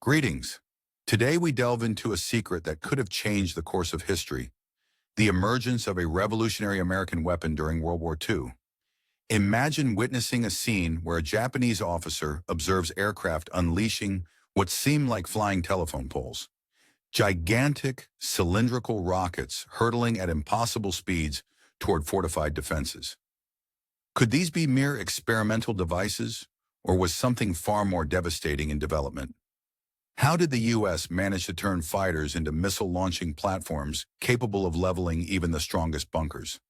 Greetings. Today we delve into a secret that could have changed the course of history, the emergence of a revolutionary American weapon during World War II. Imagine witnessing a scene where a Japanese officer observes aircraft unleashing what seem like flying telephone poles. Gigantic, cylindrical rockets hurtling at impossible speeds toward fortified defenses. Could these be mere experimental devices, or was something far more devastating in development? How did the U.S. manage to turn fighters into missile-launching platforms capable of leveling even the strongest bunkers?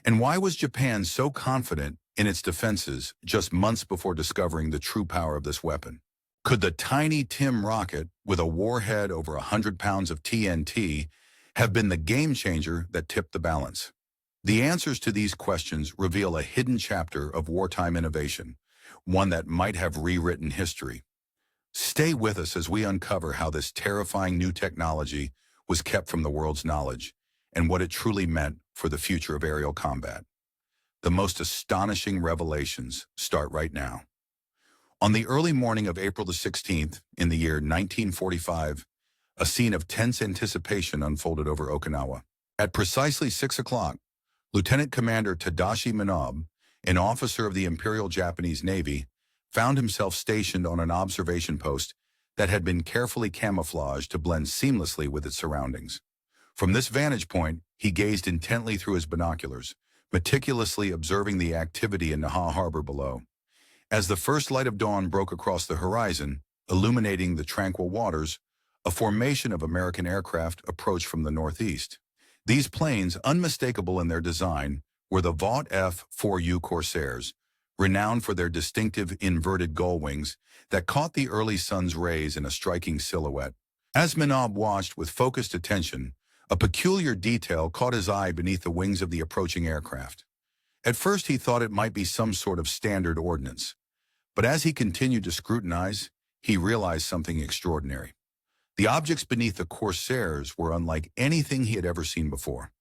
And why was Japan so confident in its defenses just months before discovering the true power of this weapon? Could the tiny TIM rocket, with a warhead over 100 pounds of TNT, have been the game-changer that tipped the balance? The answers to these questions reveal a hidden chapter of wartime innovation, one that might have rewritten history. Stay with us as we uncover how this terrifying new technology was kept from the world's knowledge and what it truly meant for the future of aerial combat. The most astonishing revelations start right now. On the early morning of April the 16th, in the year 1945, a scene of tense anticipation unfolded over Okinawa. At precisely 6 o'clock, Lieutenant Commander Tadashi Minobu, an officer of the Imperial Japanese Navy, found himself stationed on an observation post that had been carefully camouflaged to blend seamlessly with its surroundings. From this vantage point, he gazed intently through his binoculars, meticulously observing the activity in Naha Harbor below. As the first light of dawn broke across the horizon, illuminating the tranquil waters, a formation of American aircraft approached from the northeast. These planes, unmistakable in their design, were the Vought F-4U Corsairs, renowned for their distinctive inverted gull wings that caught the early sun's rays in a striking silhouette. As Minobu watched with focused attention, a peculiar detail caught his eye beneath the wings of the approaching aircraft. At first he thought it might be some sort of standard ordnance, but as he continued to scrutinize, he realized something extraordinary. The objects beneath the Corsairs were unlike anything he had ever seen before.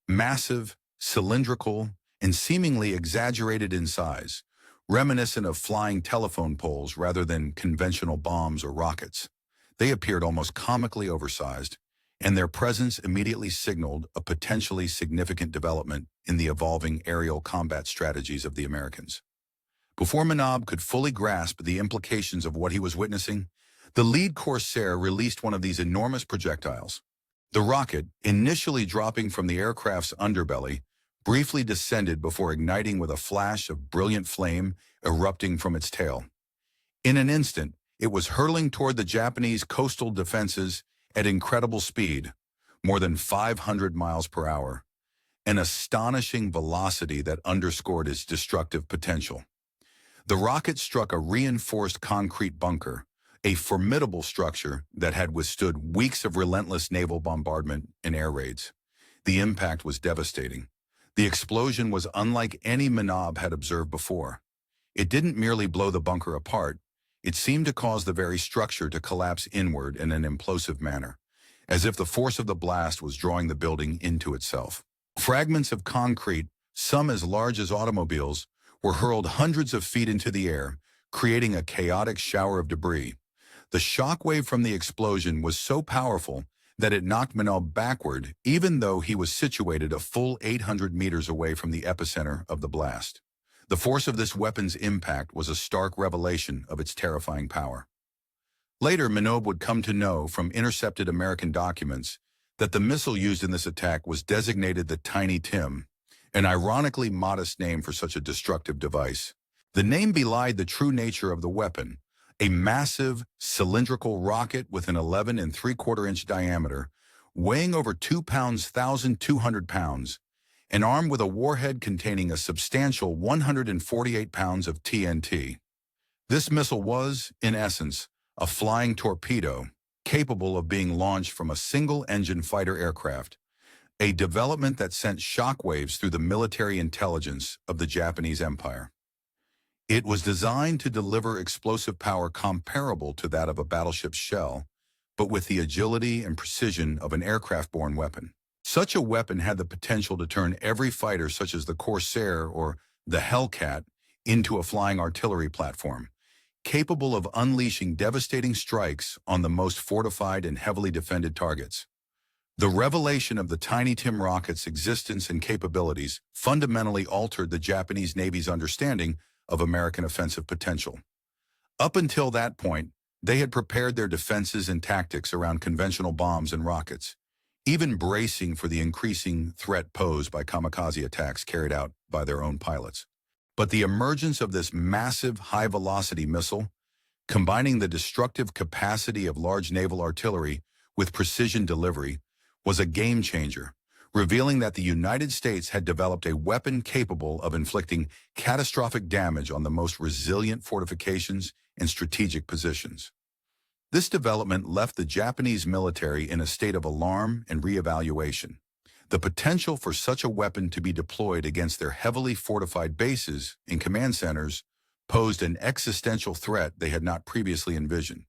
Massive, cylindrical, and seemingly exaggerated in size, reminiscent of flying telephone poles rather than conventional bombs or rockets. They appeared almost comically oversized, and their presence immediately signaled a potentially significant development in the evolving aerial combat strategies of the Americans. Before Minobu could fully grasp the implications of what he was witnessing, the lead Corsair released one of these enormous projectiles. The rocket, initially dropping from the aircraft's underbelly, briefly descended before igniting with a flash of brilliant flame erupting from its tail. In an instant, it was hurtling toward the Japanese coastal defenses at incredible speed, more than 500 miles per hour, an astonishing velocity that underscored its destructive potential. The rocket struck a reinforced concrete bunker, a formidable structure that had withstood weeks of relentless naval bombardment and air raids. The impact was devastating. The explosion was unlike any Minobu had observed before. It didn't merely blow the bunker apart, it seemed to cause the very structure to collapse inward in an implosive manner, as if the force of the blast was drawing the building into itself. Fragments of concrete, some as large as automobiles, were hurled hundreds of feet into the air, creating a chaotic shower of debris. The shockwave from the explosion was so powerful that it knocked Minobu backward, even though he was situated a full 800 meters away from the epicenter of the blast. The force of this weapon's impact was a stark revelation of its terrifying power. Later, Minobu would come to know from intercepted American documents that the missile used in this attack was designated the Tiny Tim, an ironically modest name for such a destructive device. The name belied the true nature of the weapon, a massive, cylindrical rocket with an 11 3/4-inch diameter, weighing over 1,200 pounds, and armed with a warhead containing a substantial 148 pounds of TNT. This missile was, in essence, a flying torpedo, capable of being launched from a single-engine fighter aircraft, a development that sent shockwaves through the military intelligence of the Japanese Empire. It was designed to deliver explosive power comparable to that of a battleship's shell, but with the agility and precision of an aircraft-borne weapon. Such a weapon had the potential to turn every fighter such as the Corsair or the Hellcat into a flying artillery platform, capable of unleashing devastating strikes on the most fortified and heavily defended targets. The revelation of the Tiny Tim rocket's existence and capabilities fundamentally altered the Japanese Navy's understanding of American offensive potential. Up until that point, they had prepared their defenses and tactics around conventional bombs and rockets, even bracing for the increasing threat posed by kamikaze attacks carried out by their own pilots. But the emergence of this massive high-velocity missile, combining the destructive capacity of large naval artillery with precision delivery, was a game-changer, revealing that the United States had developed a weapon capable of inflicting catastrophic damage on the most resilient fortifications and strategic positions. This development left the Japanese military in a state of alarm and reevaluation. The potential for such a weapon to be deployed against their heavily fortified bases and command centers posed an existential threat they had not previously envisioned.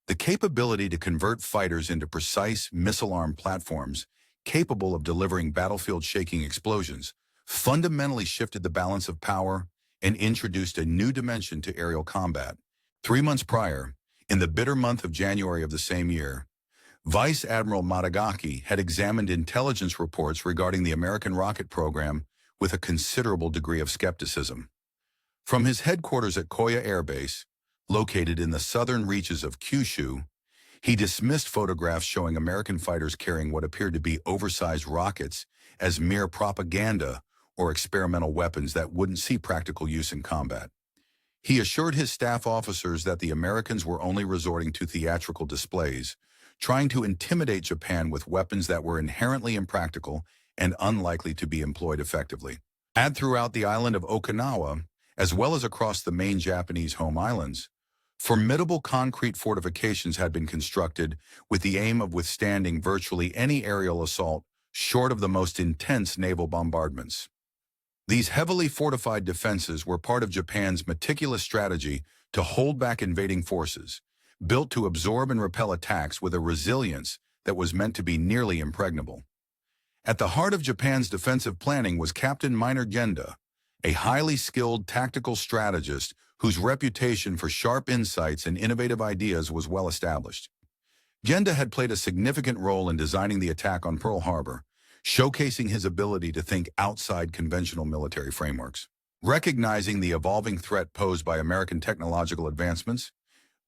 The capability to convert fighters into precise missile-armed platforms capable of delivering battlefield-shaking explosions fundamentally shifted the balance of power and introduced a new dimension to aerial combat. 3 months prior, in the bitter month of January of the same year, Vice Admiral Matagaki had examined intelligence reports regarding the American rocket program with a considerable degree of skepticism. From his headquarters at Koya Air Base, located in the southern reaches of Kyushu, he dismissed photographs showing American fighters carrying what appeared to be oversized rockets as mere propaganda or experimental weapons that wouldn't see practical use in combat. He assured his staff officers that the Americans were only resorting to theatrical displays, trying to intimidate Japan with weapons that were inherently impractical and unlikely to be employed effectively. And throughout the island of Okinawa, as well as across the main Japanese home islands, formidable concrete fortifications had been constructed with the aim of withstanding virtually any aerial assault short of the most intense naval bombardments. These heavily fortified defenses were part of Japan's meticulous strategy to hold back invading forces, built to absorb and repel attacks with a resilience that was meant to be nearly impregnable. At the heart of Japan's defensive planning was Captain Minor Genda, a highly skilled tactical strategist whose reputation for sharp insights and innovative ideas was well established. Genda had played a significant role in designing the attack on Pearl Harbor, showcasing his ability to think outside conventional military frameworks. Recognizing the evolving threat posed by American technological advancements,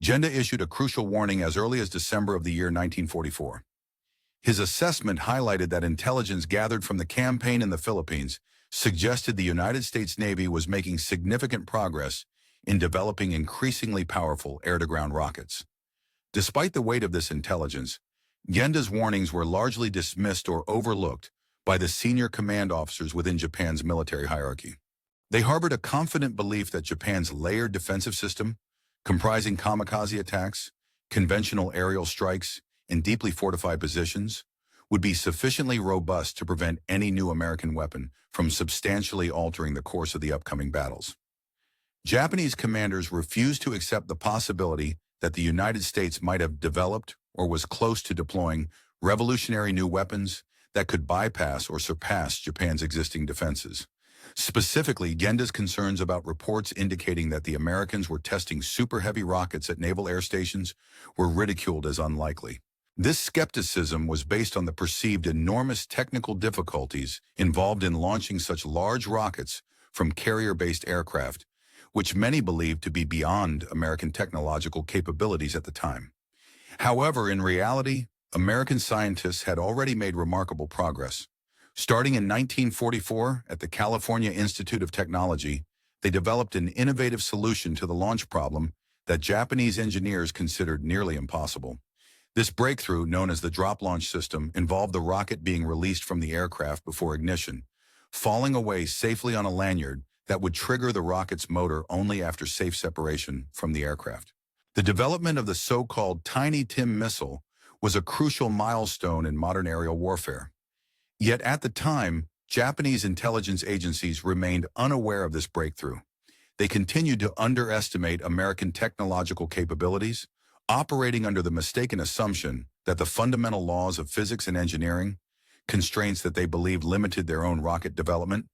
Genda issued a crucial warning as early as December of the year 1944. His assessment highlighted that intelligence gathered from the campaign in the Philippines suggested the United States Navy was making significant progress in developing increasingly powerful air-to-ground rockets. Despite the weight of this intelligence, Genda's warnings were largely dismissed or overlooked by the senior command officers within Japan's military hierarchy. They harbored a confident belief that Japan's layered defensive system, comprising kamikaze attacks, conventional aerial strikes, and deeply fortified positions, would be sufficiently robust to prevent any new American weapon from substantially altering the course of the upcoming battles. Japanese commanders refused to accept the possibility that the United States might have developed or was close to deploying revolutionary new weapons that could bypass or surpass Japan's existing defenses. Specifically, Genda's concerns about reports indicating that the Americans were testing super-heavy rockets at naval air stations were ridiculed as unlikely. This skepticism was based on the perceived enormous technical difficulties involved in launching such large rockets from carrier-based aircraft, which many believed to be beyond American technological capabilities at the time. However, in reality, American scientists had already made remarkable progress. Starting in 1944 at the California Institute of Technology, they developed an innovative solution to the launch problem that Japanese engineers considered nearly impossible. This breakthrough, known as the drop launch system, involved the rocket being released from the aircraft before ignition, falling away safely on a lanyard that would trigger the rocket's motor only after safe separation from the aircraft. The development of the so-called Tiny Tim missile was a crucial milestone in modern aerial warfare. Yet at the time, Japanese intelligence agencies remained unaware of this breakthrough. They continued to underestimate American technological capabilities, operating under the mistaken assumption that the fundamental laws of physics and engineering, constraints that they believed limited their own rocket development,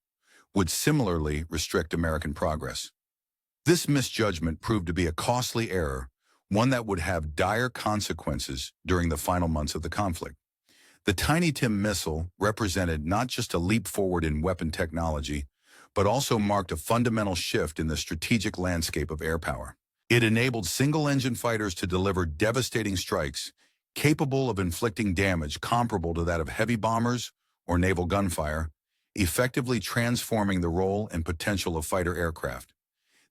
would similarly restrict American progress. This misjudgment proved to be a costly error, one that would have dire consequences during the final months of the conflict. The Tiny Tim missile represented not just a leap forward in weapon technology, but also marked a fundamental shift in the strategic landscape of air power. It enabled single-engine fighters to deliver devastating strikes, capable of inflicting damage comparable to that of heavy bombers or naval gunfire, effectively transforming the role and potential of fighter aircraft.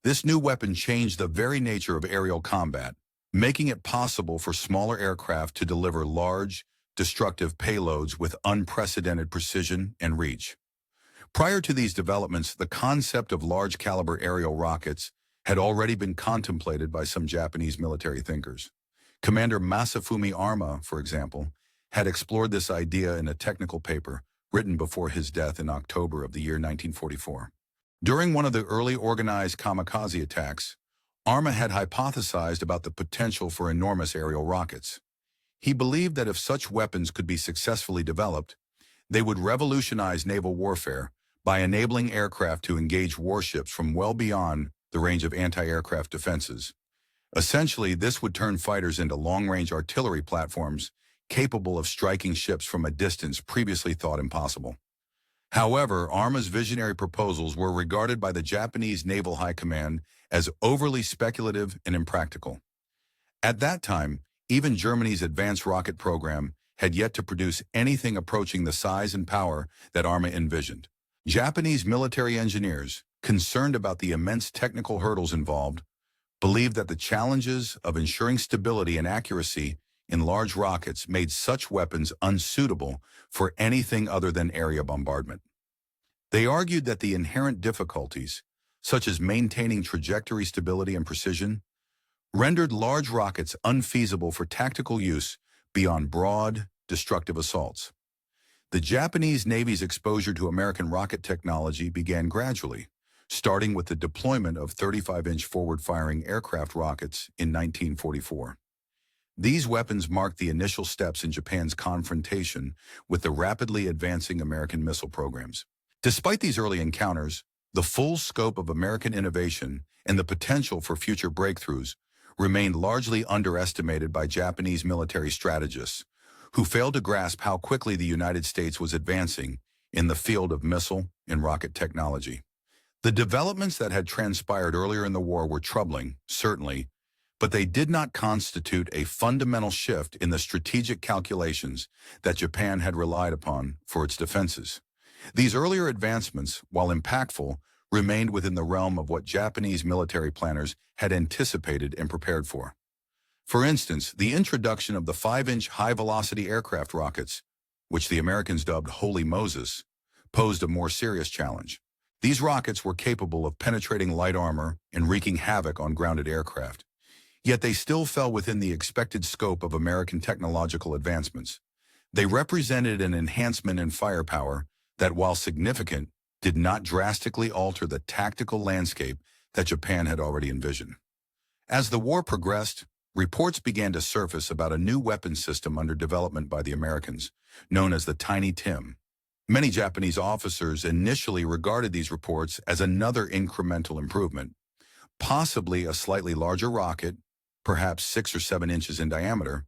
This new weapon changed the very nature of aerial combat, making it possible for smaller aircraft to deliver large, destructive payloads with unprecedented precision and reach. Prior to these developments, the concept of large-caliber aerial rockets had already been contemplated by some Japanese military thinkers. Commander Masafumi Arma, for example, had explored this idea in a technical paper written before his death in October of the year 1944. During one of the early organized kamikaze attacks, Arma had hypothesized about the potential for enormous aerial rockets. He believed that if such weapons could be successfully developed, they would revolutionize naval warfare by enabling aircraft to engage warships from well beyond the range of anti-aircraft defenses. Essentially, this would turn fighters into long-range artillery platforms capable of striking ships from a distance previously thought impossible. However, Arma's visionary proposals were regarded by the Japanese Naval High Command as overly speculative and impractical. At that time, even Germany's advanced rocket program had yet to produce anything approaching the size and power that Arma envisioned. Japanese military engineers, concerned about the immense technical hurdles involved, believed that the challenges of ensuring stability and accuracy in large rockets made such weapons unsuitable for anything other than area bombardment. They argued that the inherent difficulties, such as maintaining trajectory stability and precision, rendered large rockets unfeasible for tactical use beyond broad, destructive assaults. The Japanese Navy's exposure to American rocket technology began gradually, starting with the deployment of 35-inch forward-firing aircraft rockets in 1944. These weapons marked the initial steps in Japan's confrontation with the rapidly advancing American missile programs. Despite these early encounters, the full scope of American innovation and the potential for future breakthroughs remained largely underestimated by Japanese military strategists, who failed to grasp how quickly the United States was advancing in the field of missile and rocket technology. The developments that had transpired earlier in the war were troubling, certainly, but they did not constitute a fundamental shift in the strategic calculations that Japan had relied upon for its defenses. These earlier advancements, while impactful, remained within the realm of what Japanese military planners had anticipated and prepared for. For instance, the introduction of the 5-inch high-velocity aircraft rockets, which the Americans dubbed Holy Moses, posed a more serious challenge. These rockets were capable of penetrating light armor and wreaking havoc on grounded aircraft. Yet they still fell within the expected scope of American technological advancements. They represented an enhancement in firepower that, while significant, did not drastically alter the tactical landscape that Japan had already envisioned. As the war progressed, reports began to surface about a new weapon system under development by the Americans, known as the Tiny Tim. Many Japanese officers initially regarded these reports as another incremental improvement, possibly a slightly larger rocket, perhaps 6 or 7 inches in diameter,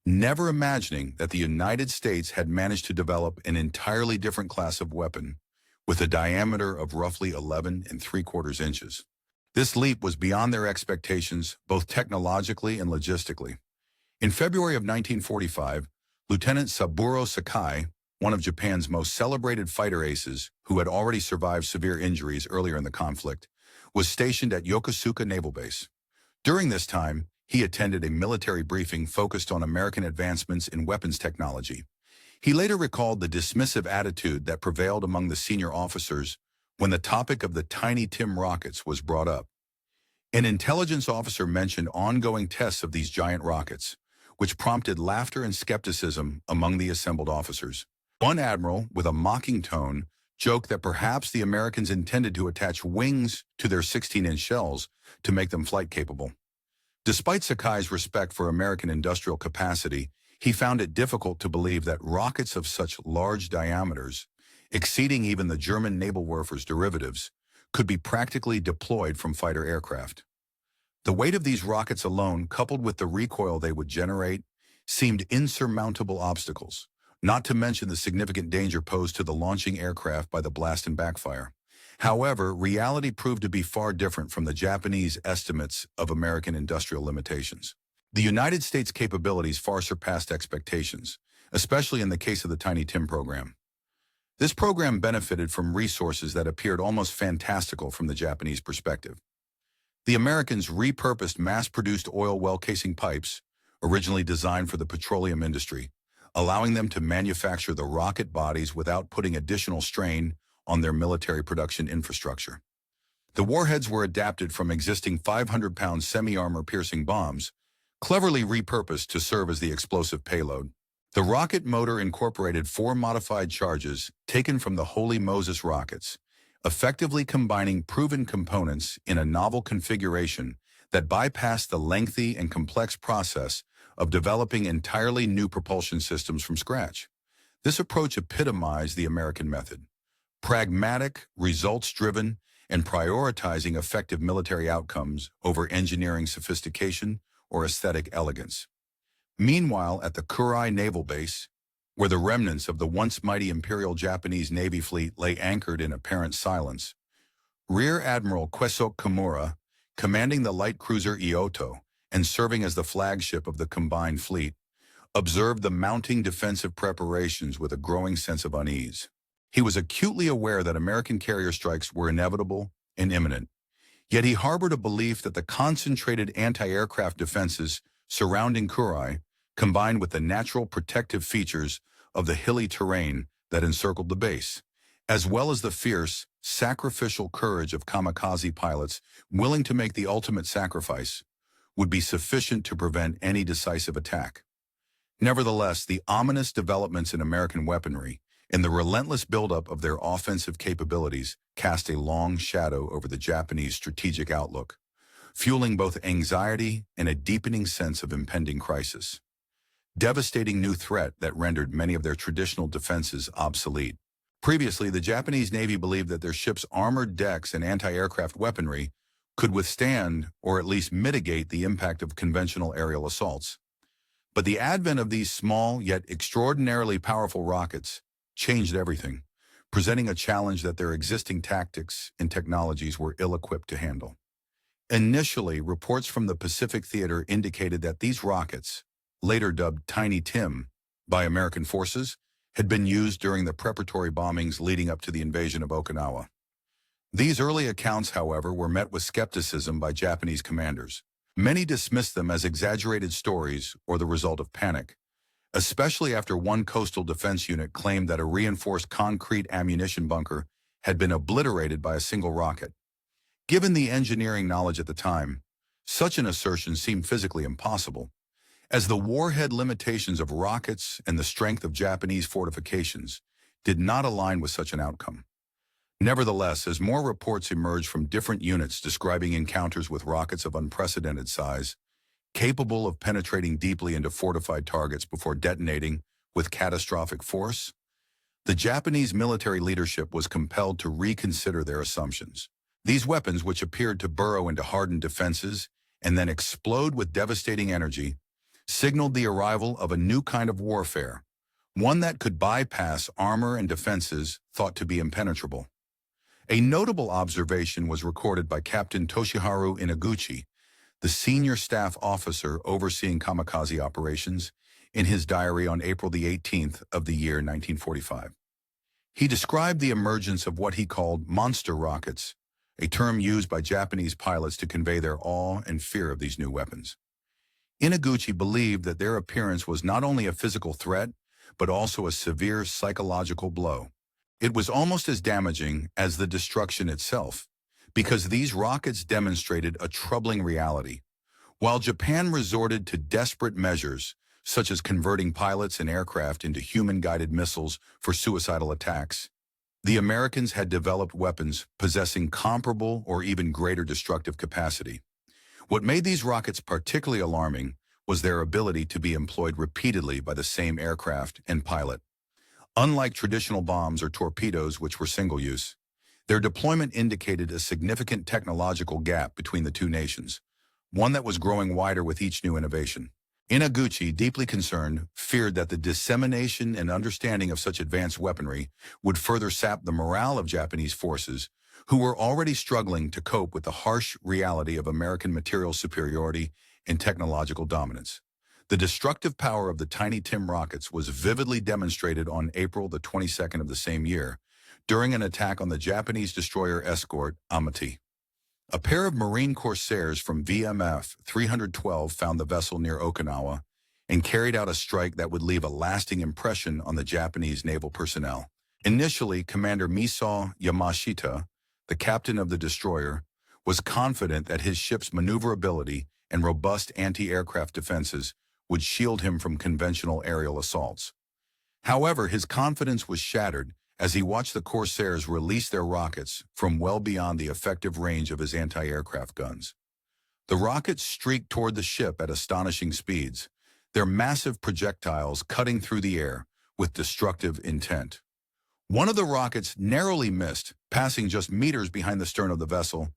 never imagining that the United States had managed to develop an entirely different class of weapon with a diameter of roughly 11 3/4 inches. This leap was beyond their expectations, both technologically and logistically. In February of 1945, Lieutenant Saburo Sakai, one of Japan's most celebrated fighter aces who had already survived severe injuries earlier in the conflict, was stationed at Yokosuka Naval Base. During this time, he attended a military briefing focused on American advancements in weapons technology. He later recalled the dismissive attitude that prevailed among the senior officers when the topic of the Tiny Tim rockets was brought up. An intelligence officer mentioned ongoing tests of these giant rockets, which prompted laughter and skepticism among the assembled officers. One admiral, with a mocking tone, joked that perhaps the Americans intended to attach wings to their 16-inch shells to make them flight-capable. Despite Sakai's respect for American industrial capacity, he found it difficult to believe that rockets of such large diameters, exceeding even the German naval warfare's derivatives, could be practically deployed from fighter aircraft. The weight of these rockets alone, coupled with the recoil they would generate, seemed insurmountable obstacles, not to mention the significant danger posed to the launching aircraft by the blast and backfire. However, reality proved to be far different from the Japanese estimates of American industrial limitations. The United States' capabilities far surpassed expectations, especially in the case of the Tiny Tim program. This program benefited from resources that appeared almost fantastical from the Japanese perspective. The Americans repurposed mass-produced oil well casing pipes, originally designed for the petroleum industry, allowing them to manufacture the rocket bodies without putting additional strain on their military production infrastructure. The warheads were adapted from existing 500-pound semi-armor piercing bombs, cleverly repurposed to serve as the explosive payload. The rocket motor incorporated 4 modified charges taken from the Holy Moses rockets, effectively combining proven components in a novel configuration that bypassed the lengthy and complex process of developing entirely new propulsion systems from scratch. This approach epitomized the American method: pragmatic, results-driven, and prioritizing effective military outcomes over engineering sophistication or aesthetic elegance. Meanwhile, at the Kurai Naval Base, where the remnants of the once mighty Imperial Japanese Navy fleet lay anchored in apparent silence, Rear Admiral Kwesok Kimura, commanding the light cruiser Ioto and serving as the flagship of the combined fleet, observed the mounting defensive preparations with a growing sense of unease. He was acutely aware that American carrier strikes were inevitable and imminent, yet he harbored a belief that the concentrated anti-aircraft defenses surrounding Kurai, combined with the natural protective features of the hilly terrain that encircled the base, as well as the fierce, sacrificial courage of kamikaze pilots willing to make the ultimate sacrifice, would be sufficient to prevent any decisive attack. Nevertheless, the ominous developments in American weaponry and the relentless buildup of their offensive capabilities cast a long shadow over the Japanese strategic outlook, fueling both anxiety and a deepening sense of impending crisis. Devastating new threat that rendered many of their traditional defenses obsolete. Previously, the Japanese Navy believed that their ships' armored decks and anti-aircraft weaponry could withstand or at least mitigate the impact of conventional aerial assaults. But the advent of these small yet extraordinarily powerful rockets changed everything, presenting a challenge that their existing tactics and technologies were ill-equipped to handle. Initially, reports from the Pacific Theater indicated that these rockets, later dubbed Tiny Tim by American forces, had been used during the preparatory bombings leading up to the invasion of Okinawa. These early accounts, however, were met with skepticism by Japanese commanders. Many dismissed them as exaggerated stories or the result of panic, especially after one coastal defense unit claimed that a reinforced concrete ammunition bunker had been obliterated by a single rocket. Given the engineering knowledge at the time, such an assertion seemed physically impossible, as the warhead limitations of rockets and the strength of Japanese fortifications did not align with such an outcome. Nevertheless, as more reports emerged from different units describing encounters with rockets of unprecedented size, capable of penetrating deeply into fortified targets before detonating with catastrophic force, the Japanese military leadership was compelled to reconsider their assumptions. These weapons, which appeared to burrow into hardened defenses and then explode with devastating energy, signaled the arrival of a new kind of warfare, one that could bypass armor and defenses thought to be impenetrable. A notable observation was recorded by Captain Toshiharu Inaguchi, the senior staff officer overseeing kamikaze operations, in his diary on April the 18th of the year 1945. He described the emergence of what he called monster rockets, a term used by Japanese pilots to convey their awe and fear of these new weapons. Inaguchi believed that their appearance was not only a physical threat, but also a severe psychological blow. It was almost as damaging as the destruction itself, because these rockets demonstrated a troubling reality. While Japan resorted to desperate measures, such as converting pilots and aircraft into human-guided missiles for suicidal attacks, the Americans had developed weapons possessing comparable or even greater destructive capacity. What made these rockets particularly alarming was their ability to be employed repeatedly by the same aircraft and pilot. Unlike traditional bombs or torpedoes, which were single-use, Their deployment indicated a significant technological gap between the two nations, one that was growing wider with each new innovation. Inaguchi, deeply concerned, feared that the dissemination and understanding of such advanced weaponry would further sap the morale of Japanese forces, who were already struggling to cope with the harsh reality of American material superiority and technological dominance. The destructive power of the Tiny Tim rockets was vividly demonstrated on April the 22nd of the same year, during an attack on the Japanese destroyer escort Amati. A pair of Marine Corsairs from VMF 312 found the vessel near Okinawa and carried out a strike that would leave a lasting impression on the Japanese naval personnel. Initially, Commander Misao Yamashita, the captain of the destroyer, was confident that his ship's maneuverability and robust anti-aircraft defenses would shield him from conventional aerial assaults. However, his confidence was shattered as he watched the Corsairs release their rockets from well beyond the effective range of his anti-aircraft guns. The rockets streaked toward the ship at astonishing speeds, their massive projectiles cutting through the air with destructive intent. One of the rockets narrowly missed, passing just meters behind the stern of the vessel,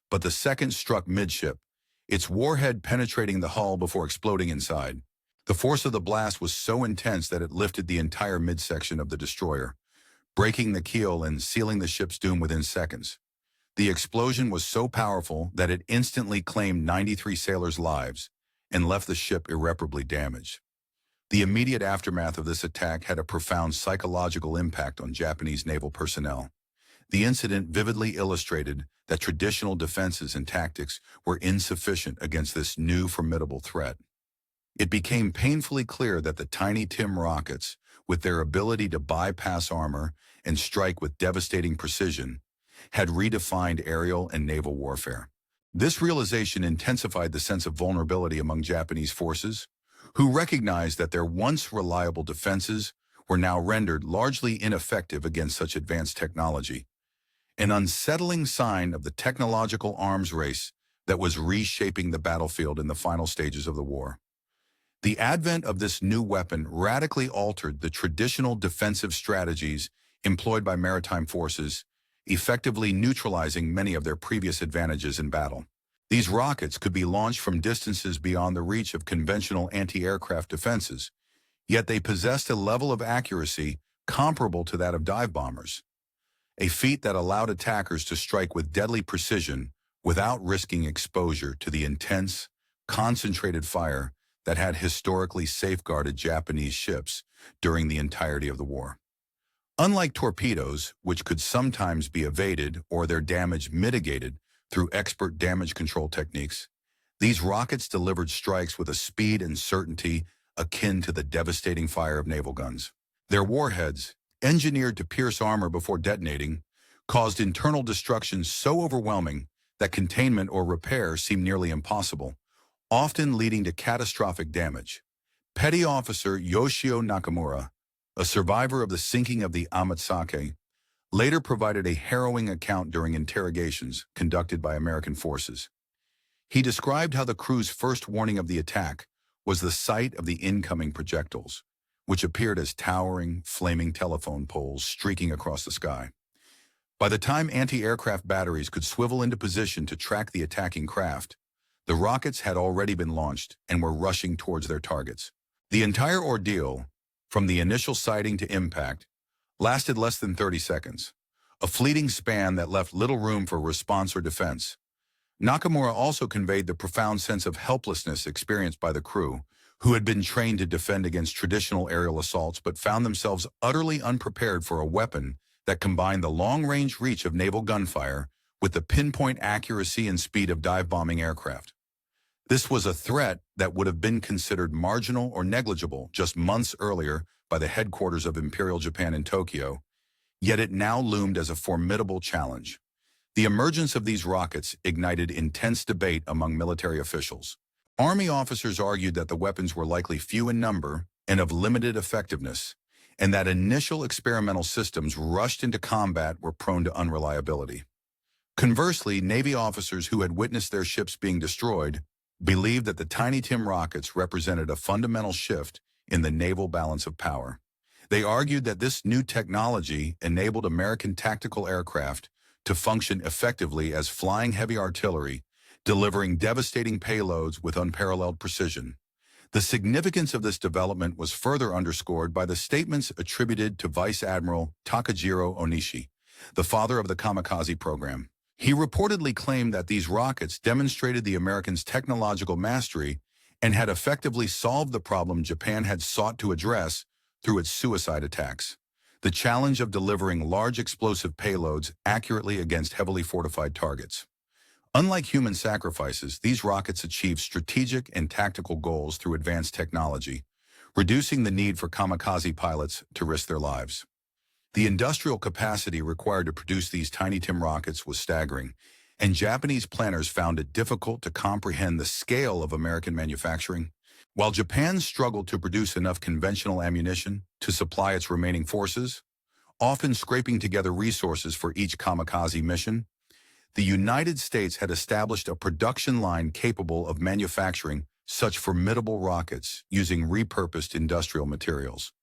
but the second struck midship, its warhead penetrating the hull before exploding inside. The force of the blast was so intense that it lifted the entire midsection of the destroyer, breaking the keel and sealing the ship's doom within seconds. The explosion was so powerful that it instantly claimed 93 sailors' lives and left the ship irreparably damaged. The immediate aftermath of this attack had a profound psychological impact on Japanese naval personnel. The incident vividly illustrated that traditional defenses and tactics were insufficient against this new formidable threat. It became painfully clear that the Tiny Tim rockets, with their ability to bypass armor and strike with devastating precision, had redefined aerial and naval warfare. This realization intensified the sense of vulnerability among Japanese forces, who recognized that their once reliable defenses were now rendered largely ineffective against such advanced technology, an unsettling sign of the technological arms race that was reshaping the battlefield in the final stages of the war. The advent of this new weapon radically altered the traditional defensive strategies employed by maritime forces, effectively neutralizing many of their previous advantages in battle. These rockets could be launched from distances beyond the reach of conventional anti-aircraft defenses, yet they possessed a level of accuracy comparable to that of dive bombers, a feat that allowed attackers to strike with deadly precision without risking exposure to the intense, concentrated fire that had historically safeguarded Japanese ships during the entirety of the war. Unlike torpedoes, which could sometimes be evaded or their damage mitigated through expert damage control techniques, these rockets delivered strikes with a speed and certainty akin to the devastating fire of naval guns. Their warheads, engineered to pierce armor before detonating, caused internal destruction so overwhelming that containment or repair seemed nearly impossible, often leading to catastrophic damage. Petty Officer Yoshio Nakamura, a survivor of the sinking of the Amatsake, later provided a harrowing account during interrogations conducted by American forces. He described how the crew's first warning of the attack was the sight of the incoming projectiles, which appeared as towering, flaming telephone poles streaking across the sky. By the time anti-aircraft batteries could swivel into position to track the attacking craft, the rockets had already been launched and were rushing towards their targets. The entire ordeal, from the initial sighting to impact, lasted less than 30 seconds, a fleeting span that left little room for response or defense. Nakamura also conveyed the profound sense of helplessness experienced by the crew, who had been trained to defend against traditional aerial assaults but found themselves utterly unprepared for a weapon that combined the long-range reach of naval gunfire with the pinpoint accuracy and speed of dive-bombing aircraft. This was a threat that would have been considered marginal or negligible just months earlier by the headquarters of Imperial Japan in Tokyo, yet it now loomed as a formidable challenge. The emergence of these rockets ignited intense debate among military officials. Army officers argued that the weapons were likely few in number and of limited effectiveness, and that initial experimental systems rushed into combat were prone to unreliability. Conversely, Navy officers who had witnessed their ships being destroyed believed that the Tiny Tim rockets represented a fundamental shift in the naval balance of power. They argued that this new technology enabled American tactical aircraft to function effectively as flying heavy artillery, delivering devastating payloads with unparalleled precision. The significance of this development was further underscored by the statements attributed to Vice Admiral Takajiro Onishi, the father of the kamikaze program. He reportedly claimed that these rockets demonstrated the Americans' technological mastery and had effectively solved the problem Japan had sought to address through its suicide attacks. The challenge of delivering large explosive payloads accurately against heavily fortified targets. Unlike human sacrifices, these rockets achieve strategic and tactical goals through advanced technology, reducing the need for kamikaze pilots to risk their lives. The industrial capacity required to produce these Tiny Tim rockets was staggering, and Japanese planners found it difficult to comprehend the scale of American manufacturing. While Japan struggled to produce enough conventional ammunition to supply its remaining forces, often scraping together resources for each kamikaze mission, the United States had established a production line capable of manufacturing such formidable rockets using repurposed industrial materials.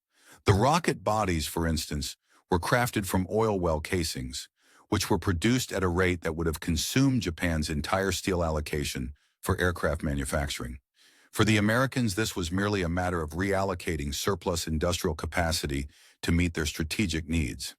The rocket bodies, for instance, were crafted from oil well casings, which were produced at a rate that would have consumed Japan's entire steel allocation for aircraft manufacturing. For the Americans, this was merely a matter of reallocating surplus industrial capacity to meet their strategic needs.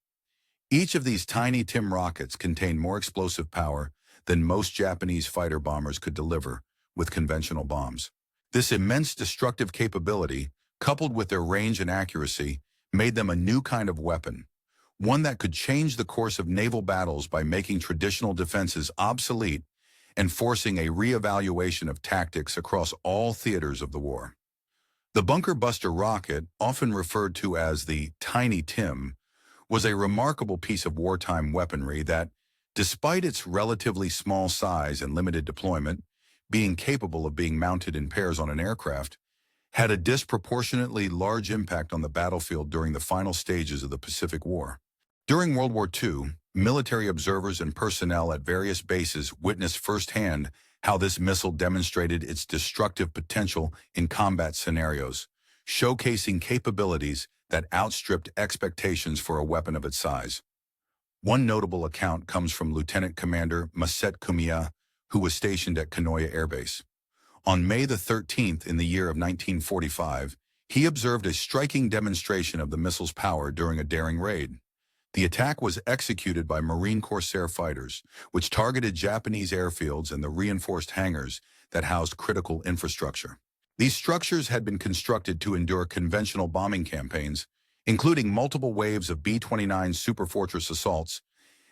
Each of these Tiny Tim rockets contained more explosive power than most Japanese fighter bombers could deliver with conventional bombs. This immense destructive capability, coupled with their range and accuracy, made them a new kind of weapon, one that could change the course of naval battles by making traditional defenses obsolete and forcing a reevaluation of tactics across all theaters of the war. The bunker buster rocket, often referred to as the Tiny Tim, was a remarkable piece of wartime weaponry that, despite its relatively small size and limited deployment, being capable of being mounted in pairs on an aircraft, had a disproportionately large impact on the battlefield during the final stages of the Pacific War. During World War II, military observers and personnel at various bases witnessed firsthand how this missile demonstrated its destructive potential in combat scenarios, showcasing capabilities that outstripped expectations for a weapon of its size. One notable account comes from Lieutenant Commander Maset Kumiya, who was stationed at Kanoya Air Base. On May the 13th in the year of 1945, he observed a striking demonstration of the missile's power during a daring raid. The attack was executed by Marine Corsair fighters, which targeted Japanese airfields and the reinforced hangars that housed critical infrastructure. These structures had been constructed to endure conventional bombing campaigns, including multiple waves of B-29 Superfortress assaults,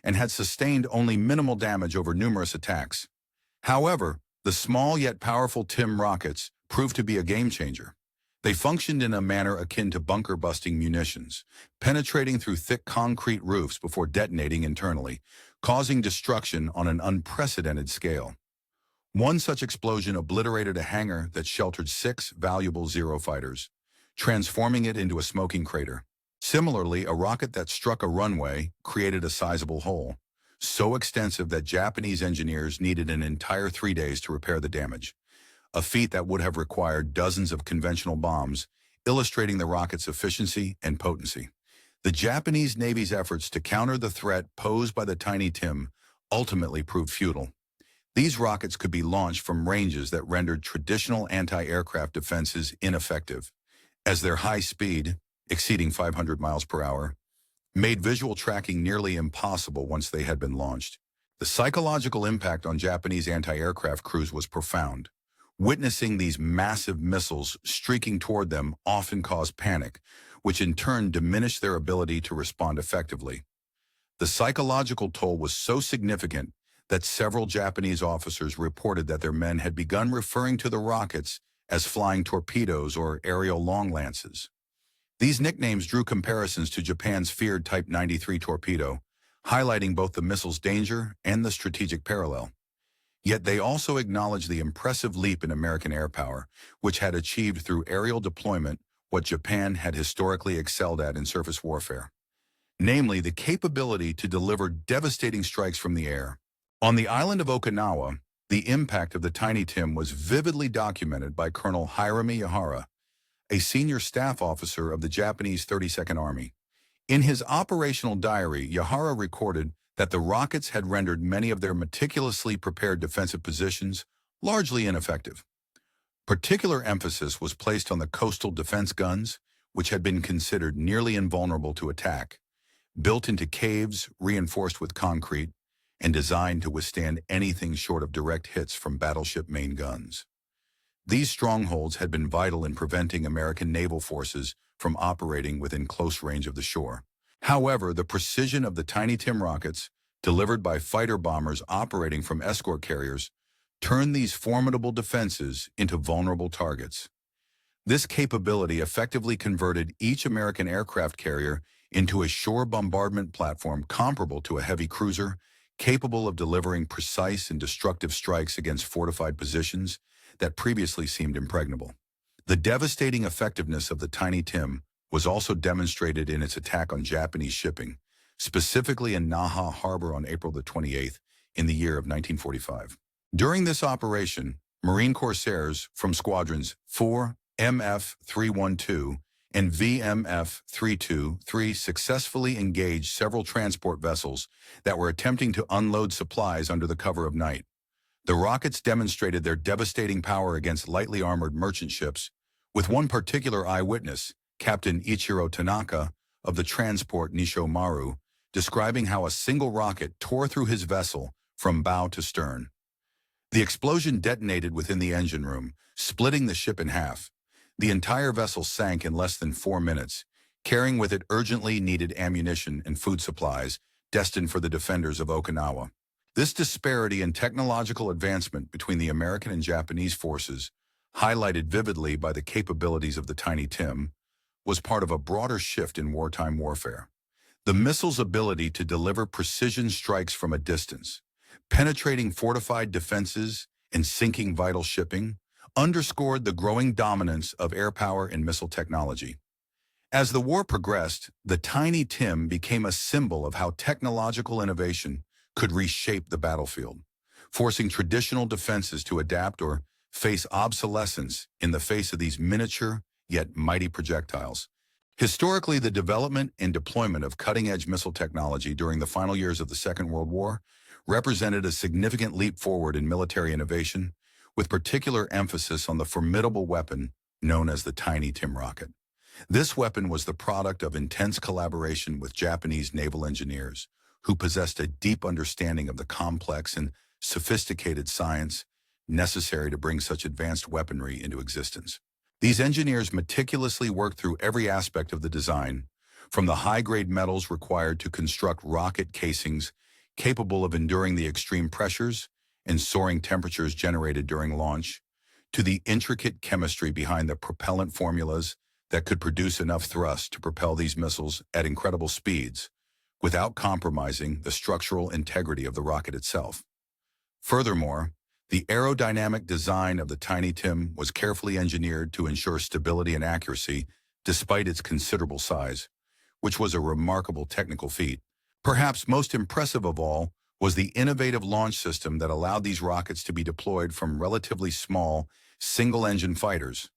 and had sustained only minimal damage over numerous attacks. However, the small yet powerful Tim rockets proved to be a game-changer. They functioned in a manner akin to bunker-busting munitions, penetrating through thick concrete roofs before detonating internally, causing destruction on an unprecedented scale. One such explosion obliterated a hangar that sheltered 6 valuable Zero fighters, transforming it into a smoking crater. Similarly, a rocket that struck a runway created a sizable hole, so extensive that Japanese engineers needed an entire 3 days to repair the damage, a feat that would have required dozens of conventional bombs, illustrating the rocket's efficiency and potency. The Japanese Navy's efforts to counter the threat posed by the Tiny Tim ultimately proved futile. These rockets could be launched from ranges that rendered traditional anti-aircraft defenses ineffective, as their high speed, exceeding 500 miles per hour, made visual tracking nearly impossible once they had been launched. The psychological impact on Japanese anti-aircraft crews was profound. Witnessing these massive missiles streaking toward them often caused panic, which in turn diminished their ability to respond effectively. The psychological toll was so significant that several Japanese officers reported that their men had begun referring to the rockets as flying torpedoes or aerial long lances. These nicknames drew comparisons to Japan's feared Type 93 torpedo, highlighting both the missile's danger and the strategic parallel. Yet they also acknowledged the impressive leap in American air power, which had achieved through aerial deployment what Japan had historically excelled at in surface warfare, namely the capability to deliver devastating strikes from the air. On the island of Okinawa, the impact of the Tiny Tim was vividly documented by Colonel Hirami Yahara, a senior staff officer of the Japanese 32nd Army. In his operational diary, Yahara recorded that the rockets had rendered many of their meticulously prepared defensive positions largely ineffective. Particular emphasis was placed on the coastal defense guns, which had been considered nearly invulnerable to attack, built into caves reinforced with concrete, and designed to withstand anything short of direct hits from battleship main guns. These strongholds had been vital in preventing American naval forces from operating within close range of the shore. However, the precision of the Tiny Tim rockets, delivered by fighter bombers operating from escort carriers, turned these formidable defenses into vulnerable targets. This capability effectively converted each American aircraft carrier into a shore bombardment platform comparable to a heavy cruiser, capable of delivering precise and destructive strikes against fortified positions that previously seemed impregnable. The devastating effectiveness of the Tiny Tim was also demonstrated in its attack on Japanese shipping, specifically in Naha Harbor on April the 28th in the year of 1945. During this operation, Marine corsairs from Squadrons 4, MF 312, and VMF 323 successfully engaged several transport vessels that were attempting to unload supplies under the cover of night. The rockets demonstrated their devastating power against lightly armored merchant ships, with one particular eyewitness, Captain Ichiro Tanaka of the transport Nisho Maru, describing how a single rocket tore through his vessel from bow to stern. The explosion detonated within the engine room, splitting the ship in half. The entire vessel sank in less than 4 minutes, carrying with it urgently needed ammunition and food supplies destined for the defenders of Okinawa. This disparity in technological advancement between the American and Japanese forces, highlighted vividly by the capabilities of the Tiny Tim, was part of a broader shift in wartime warfare. The missile's ability to deliver precision strikes from a distance, penetrating fortified defenses and sinking vital shipping, underscored the growing dominance of air power in missile technology. As the war progressed, the Tiny Tim became a symbol of how technological innovation could reshape the battlefield, forcing traditional defenses to adapt or face obsolescence in the face of these miniature yet mighty projectiles. Historically, the development and deployment of cutting-edge missile technology during the final years of the Second World War represented a significant leap forward in military innovation, with particular emphasis on the formidable weapon known as the Tiny Tim rocket. This weapon was the product of intense collaboration with Japanese naval engineers, who possessed a deep understanding of the complex and sophisticated science necessary to bring such advanced weaponry into existence. These engineers meticulously worked through every aspect of the design, from the high-grade metals required to construct rocket casings capable of enduring the extreme pressures and soaring temperatures generated during launch, to the intricate chemistry behind the propellant formulas that could produce enough thrust to propel these missiles at incredible speeds, without compromising the structural integrity of the rocket itself. Furthermore, the aerodynamic design of the Tiny Tim was carefully engineered to ensure stability and accuracy despite its considerable size, which was a remarkable technical feat. Perhaps most impressive of all was the innovative launch system that allowed these rockets to be deployed from relatively small, single-engine fighters,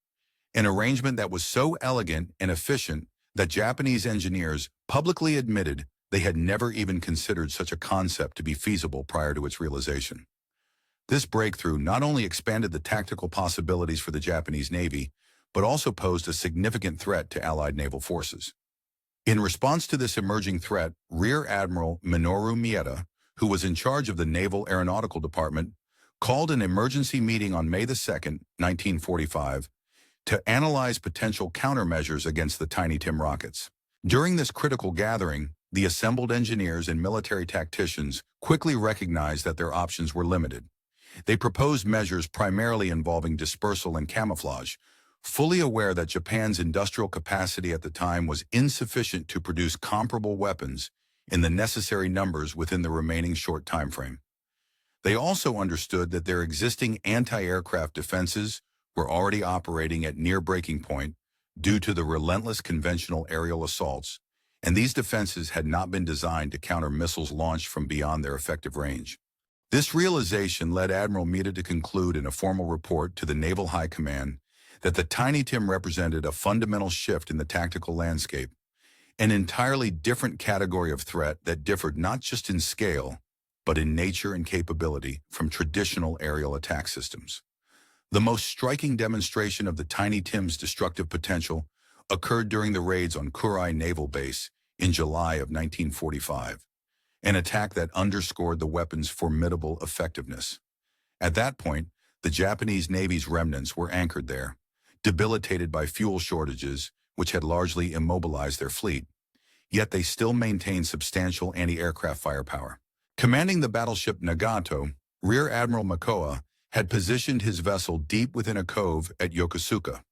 an arrangement that was so elegant and efficient that Japanese engineers publicly admitted they had never even considered such a concept to be feasible prior to its realization. This breakthrough not only expanded the tactical possibilities for the Japanese Navy, but also posed a significant threat to Allied naval forces. In response to this emerging threat, Rear Admiral Minoru Mieta, who was in charge of the Naval Aeronautical Department, called an emergency meeting on May 2, 1945, to analyze potential countermeasures against the Tiny Tim rockets. During this critical gathering, the assembled engineers and military tacticians quickly recognized that their options were limited. They proposed measures primarily involving dispersal and camouflage, fully aware that Japan's industrial capacity at the time was insufficient to produce comparable weapons in the necessary numbers within the remaining short time frame. They also understood that their existing anti-aircraft defenses were already operating at near breaking point due to the relentless conventional aerial assaults, and these defenses had not been designed to counter missiles launched from beyond their effective range. This realization led Admiral Mieta to conclude in a formal report to the Naval High Command that the Tiny Tim represented a fundamental shift in the tactical landscape, an entirely different category of threat that differed not just in scale, but in nature and capability from traditional aerial attack systems. The most striking demonstration of the Tiny Tim's destructive potential occurred during the raids on Kurai Naval Base in July of 1945, an attack that underscored the weapon's formidable effectiveness. At that point, the Japanese Navy's remnants were anchored there, debilitated by fuel shortages, which had largely immobilized their fleet. Yet they still maintained substantial anti-aircraft firepower. Commanding the battleship Nagato, Rear Admiral Makoa had positioned his vessel deep within a cove at Yokosuka,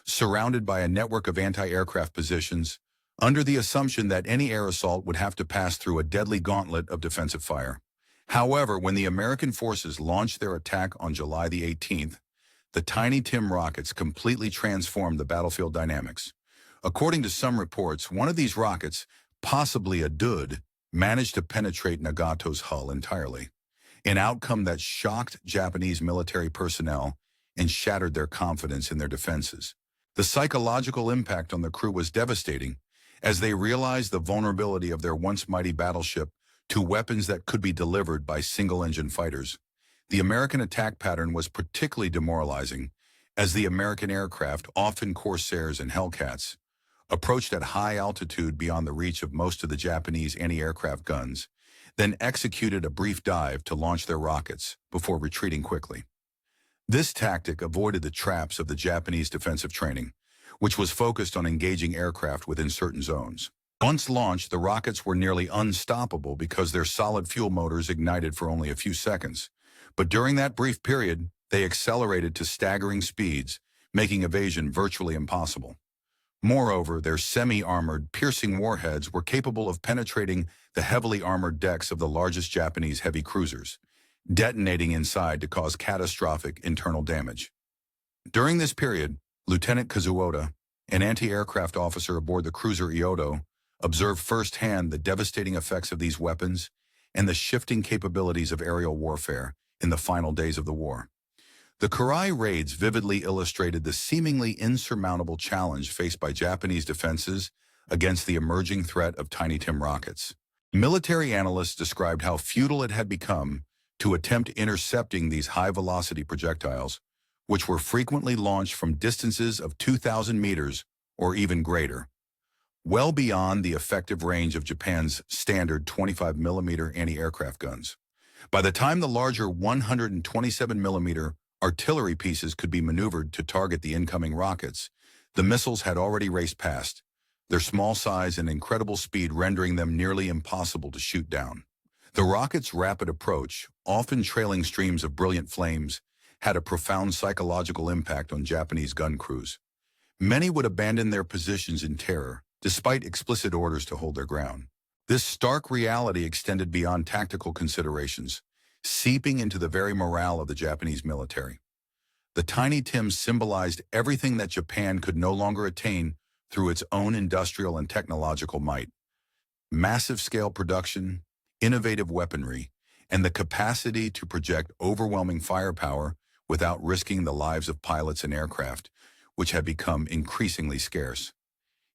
surrounded by a network of anti-aircraft positions, under the assumption that any air assault would have to pass through a deadly gauntlet of defensive fire. However, when the American forces launched their attack on July the 18th, the Tiny Tim rockets completely transformed the battlefield dynamics. According to some reports, one of these rockets, possibly a DUD, managed to penetrate Nagato's hull entirely, an outcome that shocked Japanese military personnel and shattered their confidence in their defenses. The psychological impact on the crew was devastating, as they realized the vulnerability of their once mighty battleship to weapons that could be delivered by single-engine fighters. The American attack pattern was particularly demoralizing, as the American aircraft, often Corsairs and Hellcats, approached at high altitude beyond the reach of most of the Japanese anti-aircraft guns, then executed a brief dive to launch their rockets before retreating quickly. This tactic avoided the traps of the Japanese defensive training, which was focused on engaging aircraft within certain zones. Once launched, the rockets were nearly unstoppable because their solid fuel motors ignited for only a few seconds. But during that brief period, they accelerated to staggering speeds, making evasion virtually impossible. Moreover, their semi-armored, piercing warheads were capable of penetrating the heavily armored decks of the largest Japanese heavy cruisers, detonating inside to cause catastrophic internal damage. During this period, Lieutenant Kazuoda, an anti-aircraft officer aboard the cruiser Iodo, observed firsthand the devastating effects of these weapons and the shifting capabilities of aerial warfare in the final days of the war. The Kurai raids vividly illustrated the seemingly insurmountable challenge faced by Japanese defenses against the emerging threat of Tiny Tim rockets. Military analysts described how futile it had become to attempt intercepting these high-velocity projectiles, which were frequently launched from distances of 2,000 meters or even greater, well beyond the effective range of Japan's standard 25mm anti-aircraft guns. By the time the larger 127mm artillery pieces could be maneuvered to target the incoming rockets, the missiles had already raced past, their small size and incredible speed rendering them nearly impossible to shoot down. The rockets' rapid approach, often trailing streams of brilliant flames, had a profound psychological impact on Japanese gun crews. Many would abandon their positions in terror, despite explicit orders to hold their ground. This stark reality extended beyond tactical considerations, seeping into the very morale of the Japanese military. The Tiny Tim symbolized everything that Japan could no longer attain through its own industrial and technological might: massive-scale production, innovative weaponry, and the capacity to project overwhelming firepower without risking the lives of pilots and aircraft, which had become increasingly scarce.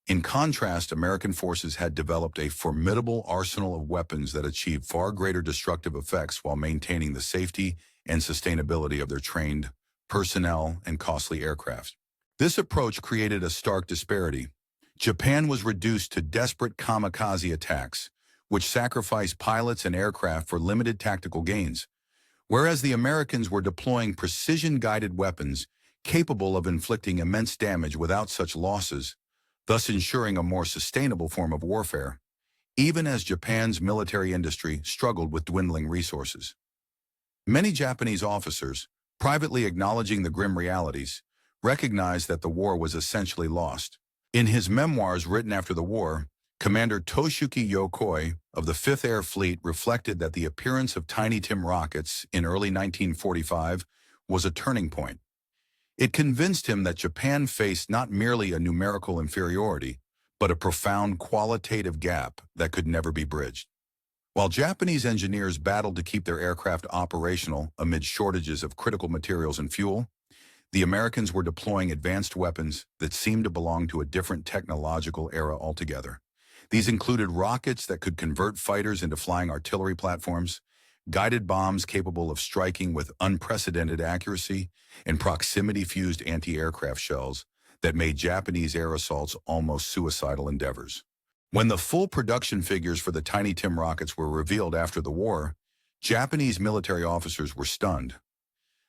In contrast, American forces had developed a formidable arsenal of weapons that achieved far greater destructive effects while maintaining the safety and sustainability of their trained personnel and costly aircraft. This approach created a stark disparity. Japan was reduced to desperate kamikaze attacks, which sacrificed pilots and aircraft for limited tactical gains, whereas the Americans were deploying precision-guided weapons capable of inflicting immense damage without such losses, thus ensuring a more sustainable form of warfare, even as Japan's military industry struggled with dwindling resources. Many Japanese officers, privately acknowledging the grim realities, recognized that the war was essentially lost. In his memoirs written after the war, Commander Toshuki Yokoi of the 5th Air Fleet reflected that the appearance of Tiny Tim rockets in early 1945 was a turning point. It convinced him that Japan faced not merely a numerical inferiority, but a profound qualitative gap that could never be bridged. While Japanese engineers battled to keep their aircraft operational amid shortages of critical materials and fuel, the Americans were deploying advanced weapons that seemed to belong to a different technological era altogether. These included rockets that could convert fighters into flying artillery platforms, guided bombs capable of striking with unprecedented accuracy, and proximity-fused anti-aircraft shells that made Japanese air assaults almost suicidal endeavors. When the full production figures for the Tiny Tim rockets were revealed after the war, Japanese military officers were stunned.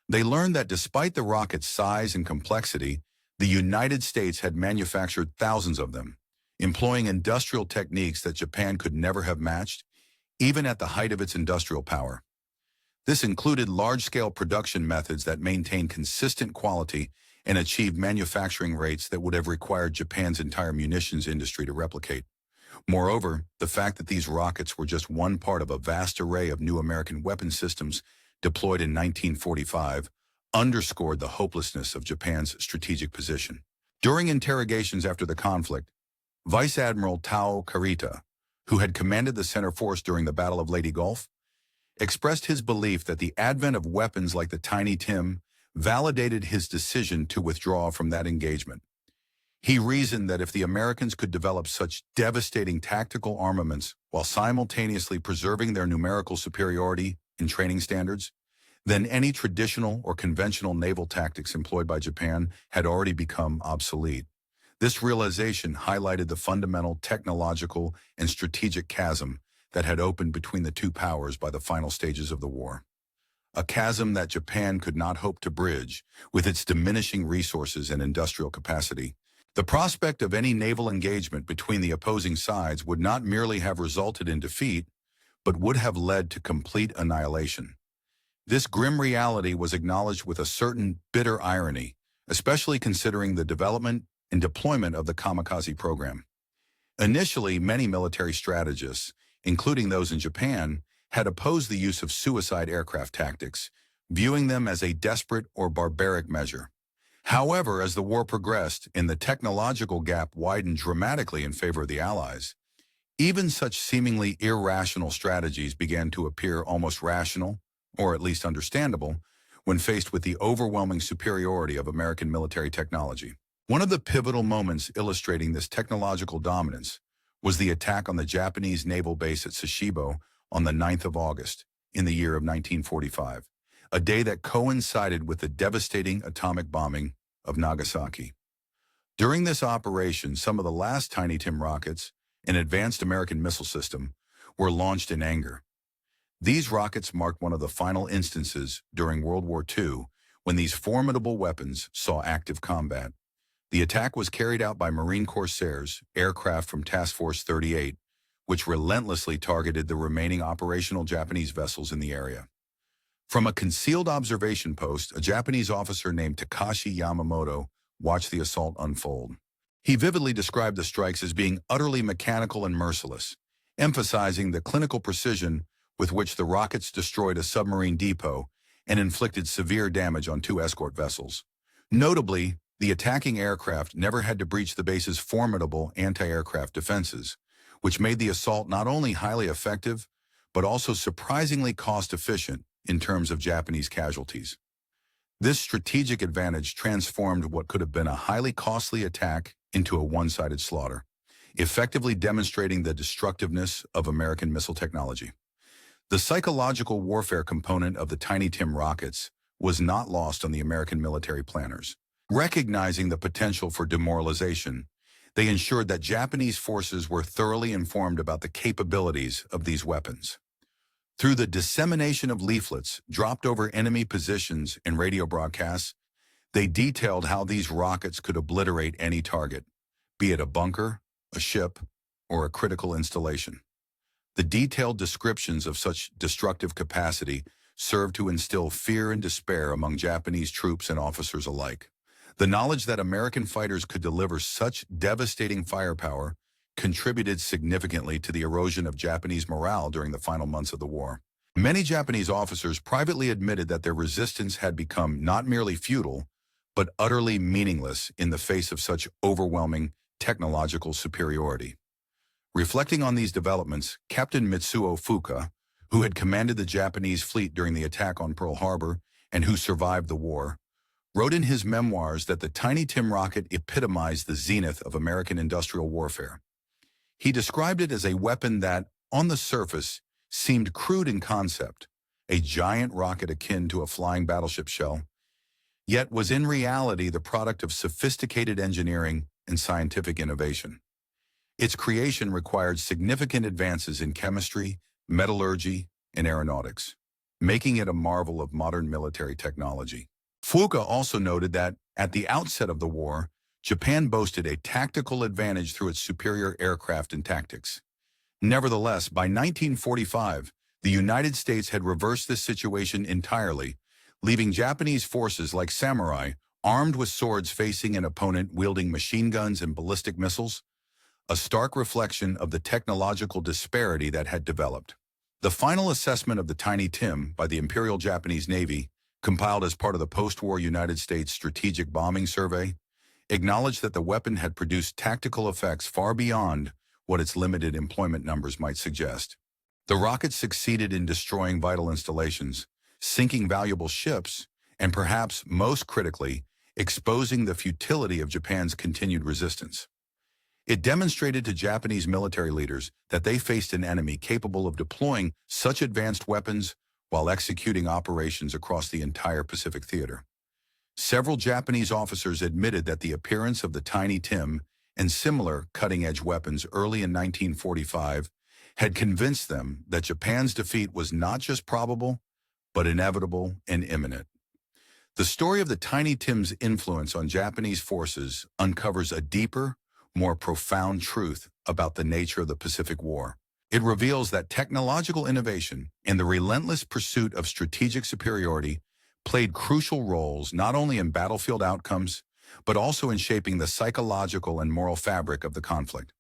They learned that despite the rocket's size and complexity, the United States had manufactured thousands of them, employing industrial techniques that Japan could never have matched, even at the height of its industrial power. This included large-scale production methods that maintained consistent quality and achieved manufacturing rates that would have required Japan's entire munitions industry to replicate. Moreover, the fact that these rockets were just one part of a vast array of new American weapon systems deployed in 1945 underscored the hopelessness of Japan's strategic position. During interrogations after the conflict, Vice Admiral Tao Karita, who had commanded the center force during the Battle of Leyte Gulf, expressed his belief that the advent of weapons like the Tiny Tim validated his decision to withdraw from that engagement. He reasoned that if the Americans could develop such devastating tactical armaments while simultaneously preserving their numerical superiority in training standards, then any traditional or conventional naval tactics employed by Japan had already become obsolete. This realization highlighted the fundamental technological and strategic chasm that had opened between the two powers by the final stages of the war. A chasm that Japan could not hope to bridge with its diminishing resources and industrial capacity. The prospect of any naval engagement between the opposing sides would not merely have resulted in defeat, but would have led to complete annihilation. This grim reality was acknowledged with a certain bitter irony, especially considering the development and deployment of the kamikaze program. Initially, many military strategists, including those in Japan, had opposed the use of suicide aircraft tactics, viewing them as a desperate or barbaric measure. However, as the war progressed and the technological gap widened dramatically in favor of the Allies, even such seemingly irrational strategies began to appear almost rational, or at least understandable, when faced with the overwhelming superiority of American military technology. One of the pivotal moments illustrating this technological dominance was the attack on the Japanese naval base at Sasebo on the 9th of August in the year of 1945, a day that coincided with the devastating atomic bombing of Nagasaki. During this operation, some of the last Tiny Tim rockets, an advanced American missile system, were launched in anger. These rockets marked one of the final instances during World War II when these formidable weapons saw active combat. The attack was carried out by Marine Corsairs, aircraft from Task Force 38, which relentlessly targeted the remaining operational Japanese vessels in the area. From a concealed observation post, a Japanese officer named Takashi Yamamoto watched the assault unfold. He vividly described the strikes as being utterly mechanical and merciless, emphasizing the clinical precision with which the rockets destroyed a submarine depot and inflicted severe damage on two escort vessels. Notably, the attacking aircraft never had to breach the base's formidable anti-aircraft defenses, which made the assault not only highly effective, but also surprisingly cost-efficient in terms of Japanese casualties. This strategic advantage transformed what could have been a highly costly attack into a one-sided slaughter, effectively demonstrating the destructiveness of American missile technology. The psychological warfare component of the Tiny Tim rockets was not lost on the American military planners. Recognizing the potential for demoralization, they ensured that Japanese forces were thoroughly informed about the capabilities of these weapons. Through the dissemination of leaflets dropped over enemy positions and radio broadcasts, they detailed how these rockets could obliterate any target, be it a bunker, a ship, or a critical installation. The detailed descriptions of such destructive capacity served to instill fear and despair among Japanese troops and officers alike. The knowledge that American fighters could deliver such devastating firepower contributed significantly to the erosion of Japanese morale during the final months of the war. Many Japanese officers privately admitted that their resistance had become not merely futile, but utterly meaningless in the face of such overwhelming technological superiority. Reflecting on these developments, Captain Mitsuo Fuka, who had commanded the Japanese fleet during the attack on Pearl Harbor and who survived the war, wrote in his memoirs that the Tiny Tim rocket epitomized the zenith of American industrial warfare. He described it as a weapon that, on the surface, seemed crude in concept, a giant rocket akin to a flying battleship shell, yet was in reality the product of sophisticated engineering and scientific innovation. Its creation required significant advances in chemistry, metallurgy, and aeronautics, making it a marvel of modern military technology. Fuka also noted that, at the outset of the war, Japan boasted a tactical advantage through its superior aircraft and tactics. Nevertheless, by 1945, the United States had reversed this situation entirely, leaving Japanese forces like samurai, armed with swords facing an opponent wielding machine guns and ballistic missiles, a stark reflection of the technological disparity that had developed. The final assessment of the Tiny Tim by the Imperial Japanese Navy, compiled as part of the post-war United States Strategic Bombing Survey, acknowledged that the weapon had produced tactical effects far beyond what its limited employment numbers might suggest. The rocket succeeded in destroying vital installations, sinking valuable ships, and perhaps most critically, exposing the futility of Japan's continued resistance. It demonstrated to Japanese military leaders that they faced an enemy capable of deploying such advanced weapons while executing operations across the entire Pacific theater. Several Japanese officers admitted that the appearance of the Tiny Tim and similar cutting-edge weapons early in 1945 had convinced them that Japan's defeat was not just probable, but inevitable and imminent. The story of the Tiny Tim's influence on Japanese forces uncovers a deeper, more profound truth about the nature of the Pacific War. It reveals that technological innovation and the relentless pursuit of strategic superiority played crucial roles not only in battlefield outcomes, but also in shaping the psychological and moral fabric of the conflict.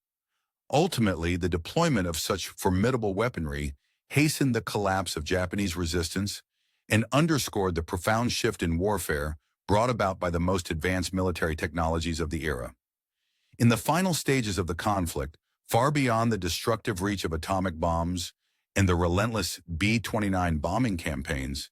Ultimately, the deployment of such formidable weaponry hastened the collapse of Japanese resistance and underscored the profound shift in warfare brought about by the most advanced military technologies of the era. In the final stages of the conflict, far beyond the destructive reach of atomic bombs and the relentless B-29 bombing campaigns,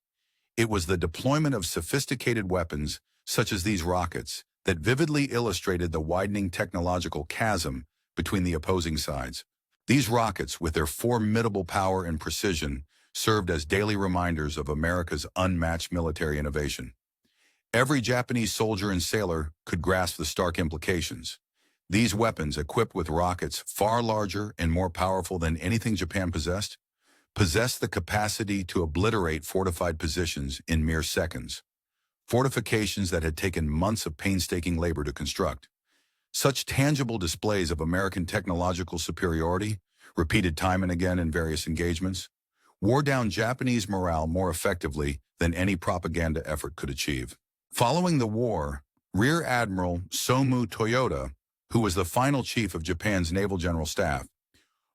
it was the deployment of sophisticated weapons, such as these rockets, that vividly illustrated the widening technological chasm between the opposing sides. These rockets, with their formidable power and precision, served as daily reminders of America's unmatched military innovation. Every Japanese soldier and sailor could grasp the stark implications. These weapons, equipped with rockets far larger and more powerful than anything Japan possessed the capacity to obliterate fortified positions in mere seconds, fortifications that had taken months of painstaking labor to construct. Such tangible displays of American technological superiority, repeated time and again in various engagements, wore down Japanese morale more effectively than any propaganda effort could achieve. Following the war, Rear Admiral Somu Toyota, who was the final chief of Japan's Naval General Staff,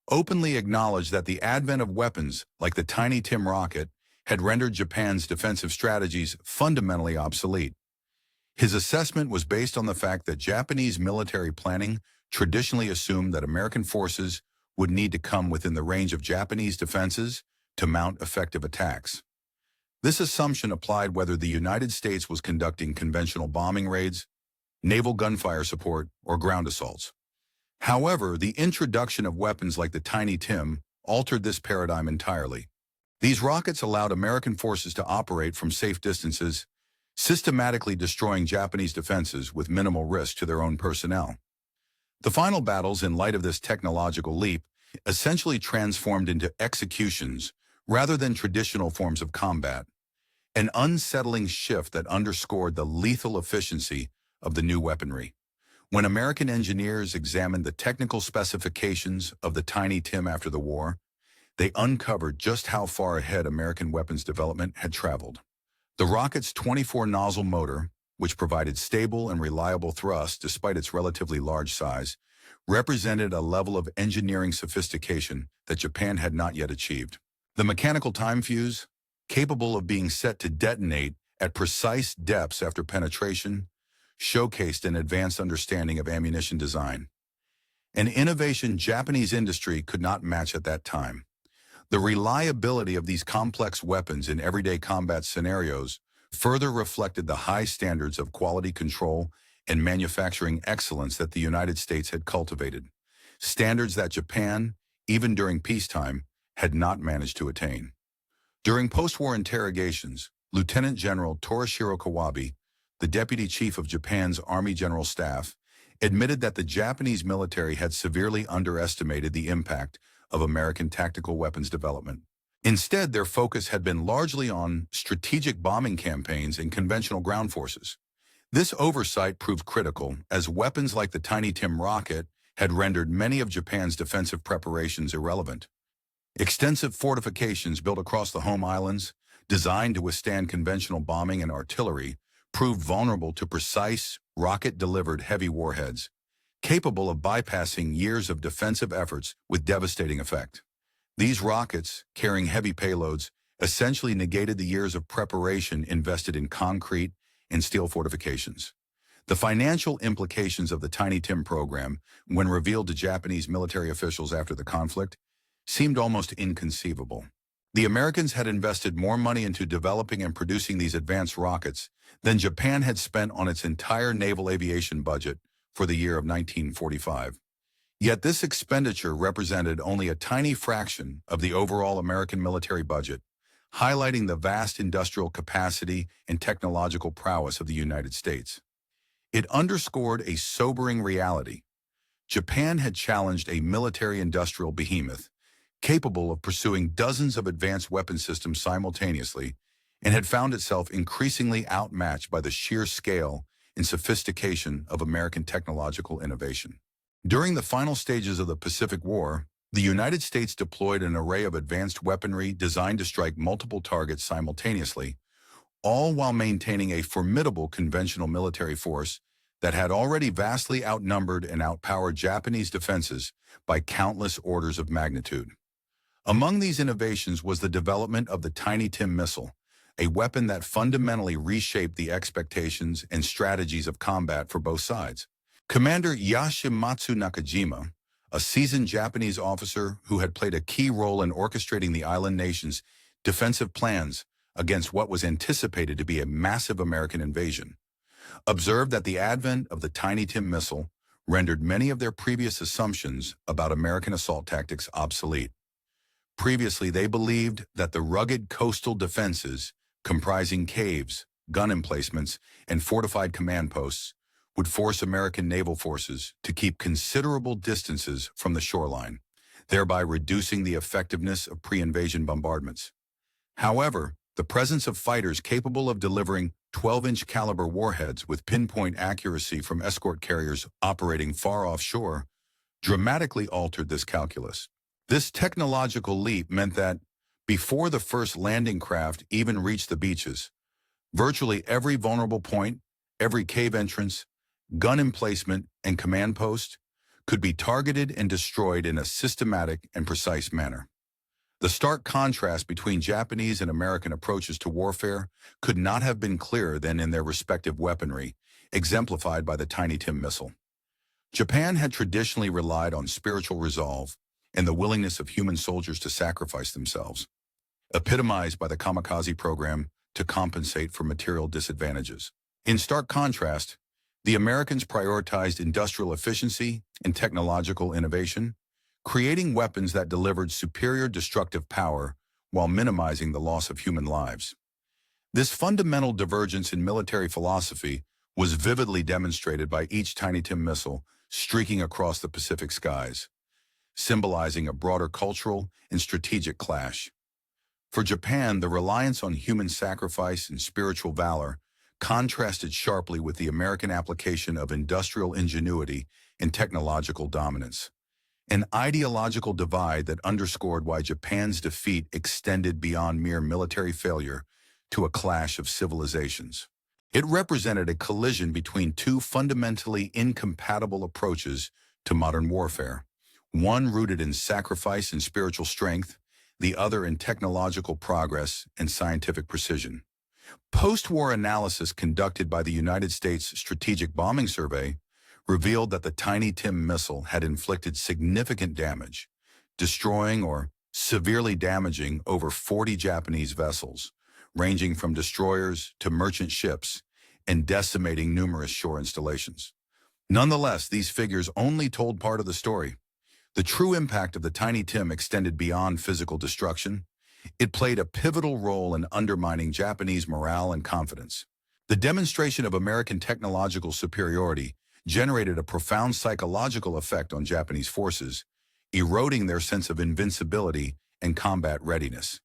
openly acknowledged that the advent of weapons like the Tiny Tim rocket had rendered Japan's defensive strategies fundamentally obsolete. His assessment was based on the fact that Japanese military planning traditionally assumed that American forces would need to come within the range of Japanese defenses to mount effective attacks. This assumption applied whether the United States was conducting conventional bombing raids, naval gunfire support, or ground assaults. However, the introduction of weapons like the Tiny Tim altered this paradigm entirely. These rockets allowed American forces to operate from safe distances, systematically destroying Japanese defenses with minimal risk to their own personnel. The final battles, in light of this technological leap, essentially transformed into executions rather than traditional forms of combat, an unsettling shift that underscored the lethal efficiency of the new weaponry. When American engineers examined the technical specifications of the Tiny Tim after the war, they uncovered just how far ahead American weapons development had traveled. The rocket's 24-nozzle motor, which provided stable and reliable thrust despite its relatively large size, represented a level of engineering sophistication that Japan had not yet achieved. The mechanical time fuse, capable of being set to detonate at precise depths after penetration, showcased an advanced understanding of ammunition design, an innovation Japanese industry could not match at that time. The reliability of these complex weapons in everyday combat scenarios further reflected the high standards of quality control and manufacturing excellence that the United States had cultivated. standards that Japan, even during peacetime, had not managed to attain. During post-war interrogations, Lieutenant General Torishiro Kawabe, the Deputy Chief of Japan's Army General Staff, admitted that the Japanese military had severely underestimated the impact of American tactical weapons development. Instead, their focus had been largely on strategic bombing campaigns and conventional ground forces. This oversight proved critical, as weapons like the Tiny Tim rocket had rendered many of Japan's defensive preparations irrelevant. Extensive fortifications built across the home islands, designed to withstand conventional bombing and artillery, proved vulnerable to precise, rocket-delivered heavy warheads, capable of bypassing years of defensive efforts with devastating effect. These rockets, carrying heavy payloads, essentially negated the years of preparation invested in concrete and steel fortifications. The financial implications of the Tiny Tim program, when revealed to Japanese military officials after the conflict, seemed almost inconceivable. The Americans had invested more money into developing and producing these advanced rockets than Japan had spent on its entire naval aviation budget for the year of 1945. Yet this expenditure represented only a tiny fraction of the overall American military budget, highlighting the vast industrial capacity and technological prowess of the United States. It underscored a sobering reality. Japan had challenged a military-industrial behemoth, capable of pursuing dozens of advanced weapon systems simultaneously, and had found itself increasingly outmatched by the sheer scale and sophistication of American technological innovation. During the final stages of the Pacific War, the United States deployed an array of advanced weaponry designed to strike multiple targets simultaneously, all while maintaining a formidable conventional military force that had already vastly outnumbered and outpowered Japanese defenses by countless orders of magnitude. Among these innovations was the development of the Tiny Tim missile, a weapon that fundamentally reshaped the expectations and strategies of combat for both sides. Commander Yoshimatsu Nakajima, a seasoned Japanese officer who had played a key role in orchestrating the island nation's defensive plans against what was anticipated to be a massive American invasion, observed that the advent of the Tiny Tim missile rendered many of their previous assumptions about American assault tactics obsolete. Previously, they believed that the rugged coastal defenses, comprising caves, gun emplacements, and fortified command posts, would force American naval forces to keep considerable distances from the shoreline, thereby reducing the effectiveness of pre-invasion bombardments. However, the presence of fighters capable of delivering 12-inch caliber warheads with pinpoint accuracy from escort carriers operating far offshore dramatically altered this calculus. This technological leap meant that, before the first landing craft even reached the beaches, virtually every vulnerable point, every cave entrance, gun emplacement, and command post could be targeted and destroyed in a systematic and precise manner. The stark contrast between Japanese and American approaches to warfare could not have been clearer than in their respective weaponry, exemplified by the Tiny Tim missile. Japan had traditionally relied on spiritual resolve and the willingness of human soldiers to sacrifice themselves, epitomized by the kamikaze program to compensate for material disadvantages. In stark contrast, the Americans prioritized industrial efficiency and technological innovation, creating weapons that delivered superior destructive power while minimizing the loss of human lives. This fundamental divergence in military philosophy was vividly demonstrated by each Tiny Tim missile streaking across the Pacific skies, symbolizing a broader cultural and strategic clash. For Japan, the reliance on human sacrifice and spiritual valor contrasted sharply with the American application of industrial ingenuity and technological dominance, an ideological divide that underscored why Japan's defeat extended beyond mere military failure to a clash of civilizations. It represented a collision between two fundamentally incompatible approaches to modern warfare, one rooted in sacrifice and spiritual strength, the other in technological progress and scientific precision. Post-war analysis conducted by the United States Strategic Bombing Survey revealed that the Tiny Tim missile had inflicted significant damage, destroying or severely damaging over 40 Japanese vessels, ranging from destroyers to merchant ships, and decimating numerous shore installations. Nonetheless, these figures only told part of the story. The true impact of the Tiny Tim extended beyond physical destruction. It played a pivotal role in undermining Japanese morale and confidence. The demonstration of American technological superiority generated a profound psychological effect on Japanese forces, eroding their sense of invincibility and combat readiness.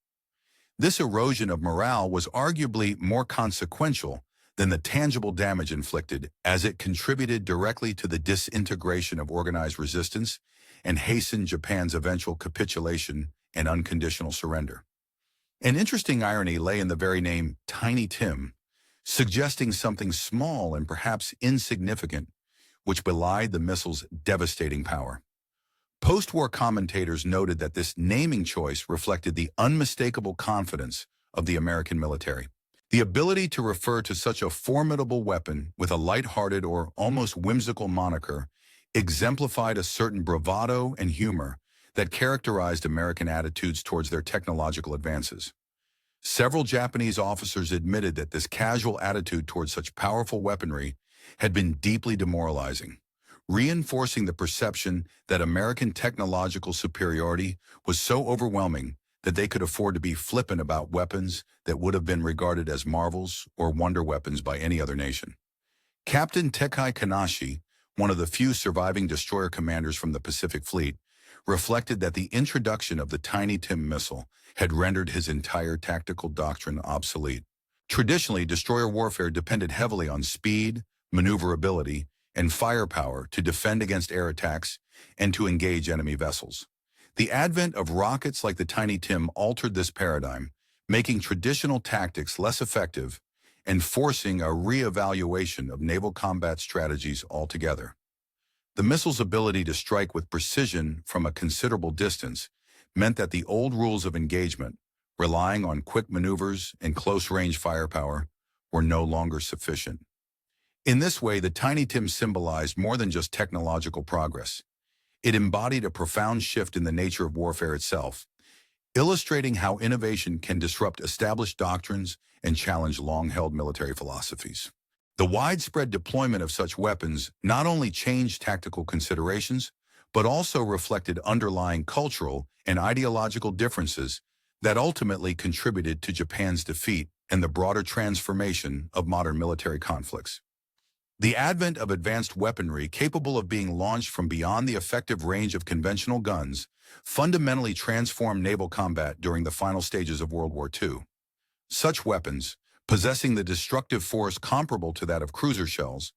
This erosion of morale was arguably more consequential than the tangible damage inflicted, as it contributed directly to the disintegration of organized resistance and hastened Japan's eventual capitulation and unconditional surrender. An interesting irony lay in the very name Tiny Tim, suggesting something small and perhaps insignificant, which belied the missile's devastating power. Post-war commentators noted that this naming choice reflected the unmistakable confidence of the American military. The ability to refer to such a formidable weapon with a lighthearted or almost whimsical moniker exemplified a certain bravado and humor that characterized American attitudes towards their technological advances. Several Japanese officers admitted that this casual attitude towards such powerful weaponry had been deeply demoralizing, reinforcing the perception that American technological superiority was so overwhelming that they could afford to be flippant about weapons that would have been regarded as marvels or wonder weapons by any other nation. Captain Tekai Kanashi, one of the few surviving destroyer commanders from the Pacific Fleet, reflected that the introduction of the Tiny Tim missile had rendered his entire tactical doctrine obsolete. Traditionally, destroyer warfare depended heavily on speed, maneuverability, and firepower to defend against air attacks and to engage enemy vessels. The advent of rockets like the Tiny Tim altered this paradigm, making traditional tactics less effective and forcing a re-evaluation of naval combat strategies altogether. The missile's ability to strike with precision from a considerable distance meant that the old rules of engagement, relying on quick maneuvers and close-range firepower, were no longer sufficient. In this way, the Tiny Tim symbolized more than just technological progress. It embodied a profound shift in the nature of warfare itself, illustrating how innovation can disrupt established doctrines and challenge long-held military philosophies. The widespread deployment of such weapons not only changed tactical considerations, but also reflected underlying cultural and ideological differences that ultimately contributed to Japan's defeat and the broader transformation of modern military conflicts. The advent of advanced weaponry capable of being launched from beyond the effective range of conventional guns fundamentally transformed naval combat during the final stages of World War II. Such weapons, possessing the destructive force comparable to that of cruiser shells,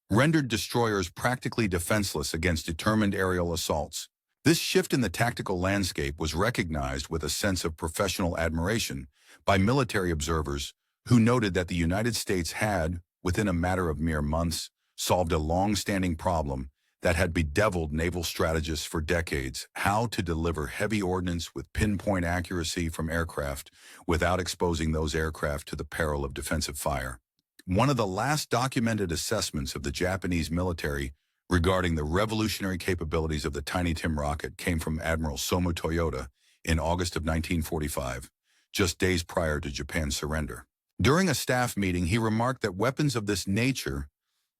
rendered destroyers practically defenseless against determined aerial assaults. This shift in the tactical landscape was recognized with a sense of professional admiration by military observers who noted that the United States had, within a matter of mere months, solved a long-standing problem that had bedeviled naval strategists for decades: how to deliver heavy ordnance with pinpoint accuracy from aircraft without exposing those aircraft to the peril of defensive fire. One of the last documented assessments of the Japanese military regarding the revolutionary capabilities of the Tiny Tim rocket came from Admiral Somu Toyota in August of 1945, just days prior to Japan's surrender. During a staff meeting, he remarked that weapons of this nature,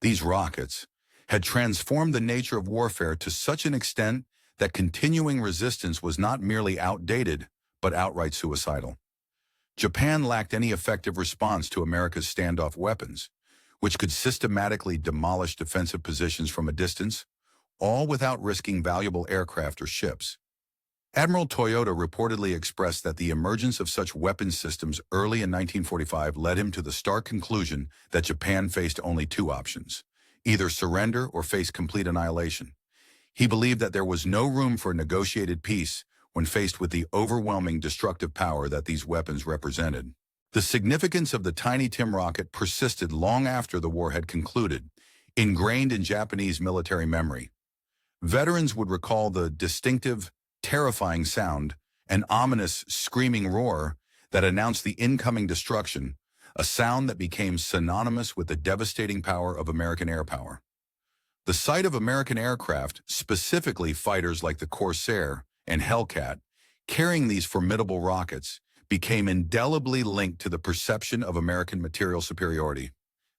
these rockets, had transformed the nature of warfare to such an extent that continuing resistance was not merely outdated, but outright suicidal. Japan lacked any effective response to America's standoff weapons, which could systematically demolish defensive positions from a distance, all without risking valuable aircraft or ships. Admiral Toyota reportedly expressed that the emergence of such weapons systems early in 1945 led him to the stark conclusion that Japan faced only two options: either surrender or face complete annihilation. He believed that there was no room for negotiated peace when faced with the overwhelming destructive power that these weapons represented. The significance of the Tiny Tim rocket persisted long after the war had concluded, ingrained in Japanese military memory. Veterans would recall the distinctive, terrifying sound, an ominous, screaming roar that announced the incoming destruction, a sound that became synonymous with the devastating power of American air power. The sight of American aircraft, specifically fighters like the Corsair and Hellcat, carrying these formidable rockets, became indelibly linked to the perception of American material superiority.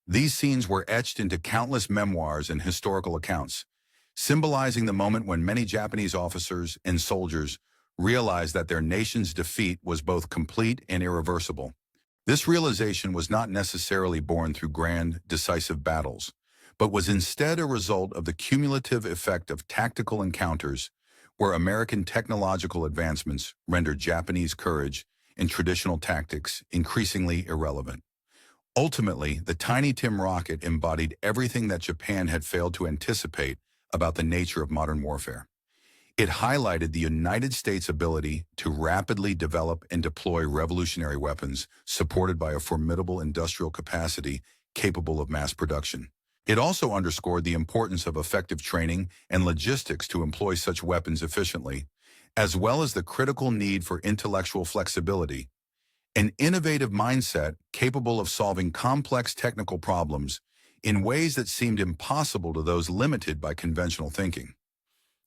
These scenes were etched into countless memoirs and historical accounts, symbolizing the moment when many Japanese officers and soldiers realized that their nation's defeat was both complete and irreversible. This realization was not necessarily born through grand, decisive battles, but was instead a result of the cumulative effect of tactical encounters where American technological advancements rendered Japanese courage and traditional tactics increasingly irrelevant. Ultimately, the Tiny Tim rocket embodied everything that Japan had failed to anticipate about the nature of modern warfare. It highlighted the United States' ability to rapidly develop and deploy revolutionary weapons supported by a formidable industrial capacity capable of mass production. It also underscored the importance of effective training and logistics to employ such weapons efficiently, as well as the critical need for intellectual flexibility, an innovative mindset capable of solving complex technical problems in ways that seemed impossible to those limited by conventional thinking.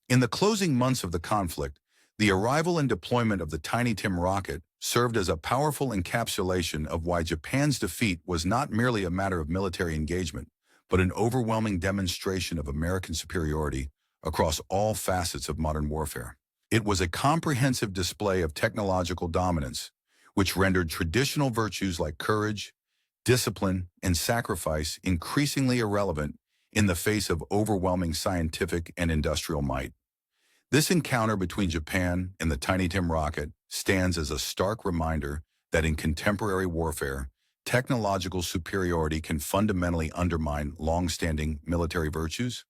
In the closing months of the conflict, the arrival and deployment of the Tiny Tim rocket served as a powerful encapsulation of why Japan's defeat was not merely a matter of military engagement, but an overwhelming demonstration of American superiority across all facets of modern warfare. It was a comprehensive display of technological dominance, which rendered traditional virtues like courage, discipline, and sacrifice increasingly irrelevant in the face of overwhelming scientific and industrial might. This encounter between Japan and the Tiny Tim rocket stands as a stark reminder that in contemporary warfare, technological superiority can fundamentally undermine long-standing military virtues.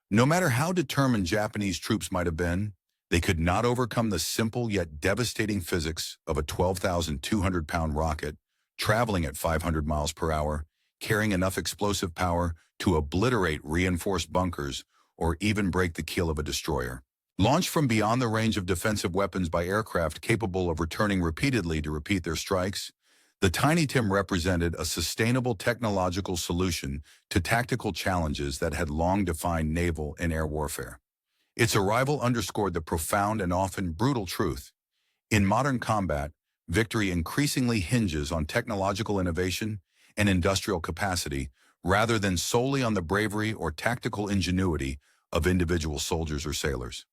No matter how determined Japanese troops might have been, they could not overcome the simple yet devastating physics of a 12,200-pound rocket traveling at 500 miles per hour, carrying enough explosive power to obliterate reinforced bunkers or even break the keel of a destroyer. Launched from beyond the range of defensive weapons by aircraft capable of returning repeatedly to repeat their strikes, the Tiny Tim represented a sustainable technological solution to tactical challenges that had long defined naval and air warfare. Its arrival underscored the profound and often brutal truth. In modern combat, victory increasingly hinges on technological innovation and industrial capacity rather than solely on the bravery or tactical ingenuity of individual soldiers or sailors.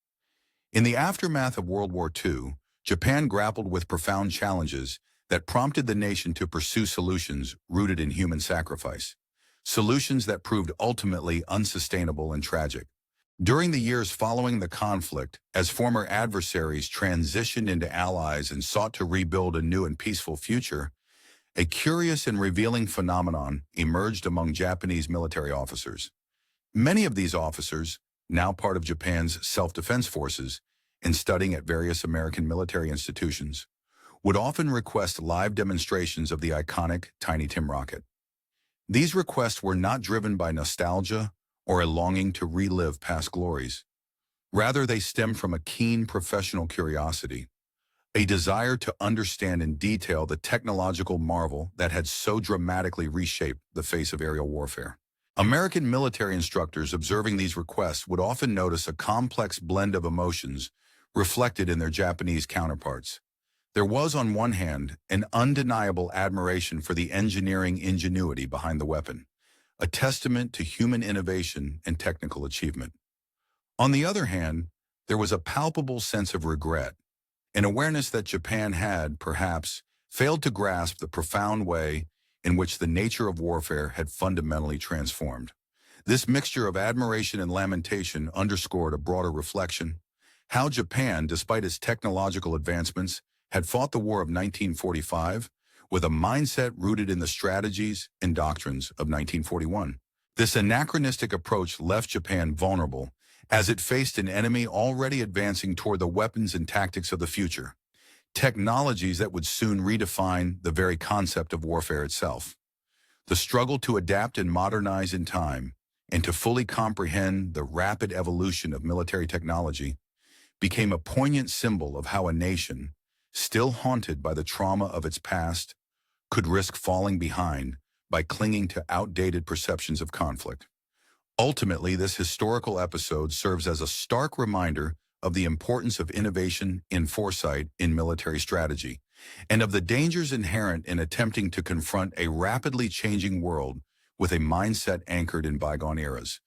In the aftermath of World War II, Japan grappled with profound challenges that prompted the nation to pursue solutions rooted in human sacrifice, solutions that proved ultimately unsustainable and tragic. During the years following the conflict, as former adversaries transitioned into allies and sought to rebuild a new and peaceful future, a curious and revealing phenomenon emerged among Japanese military officers. Many of these officers, now part of Japan's self-defense forces and studying at various American military institutions, would often request live demonstrations of the iconic Tiny Tim rocket. These requests were not driven by nostalgia or a longing to relive past glories. Rather, they stemmed from a keen professional curiosity, a desire to understand in detail the technological marvel that had so dramatically reshaped the face of aerial warfare. American military instructors observing these requests would often notice a complex blend of emotions reflected in their Japanese counterparts. There was, on one hand, an undeniable admiration for the engineering ingenuity behind the weapon, a testament to human innovation and technical achievement. On the other hand, there was a palpable sense of regret, an awareness that Japan had, perhaps, failed to grasp the profound way in which the nature of warfare had fundamentally transformed. This mixture of admiration and lamentation underscored a broader reflection: how Japan, despite its technological advancements, had fought the War of 1945 with a mindset rooted in the strategies and doctrines of 1941. This anachronistic approach left Japan vulnerable as it faced an enemy already advancing toward the weapons and tactics of the future, technologies that would soon redefine the very concept of warfare itself. The struggle to adapt and modernize in time, and to fully comprehend the rapid evolution of military technology, became a poignant symbol of how a nation, still haunted by the trauma of its past, could risk falling behind by clinging to outdated perceptions of conflict. Ultimately, this historical episode serves as a stark reminder of the importance of innovation and foresight in military strategy, and of the dangers inherent in attempting to confront a rapidly changing world with a mindset anchored in bygone eras.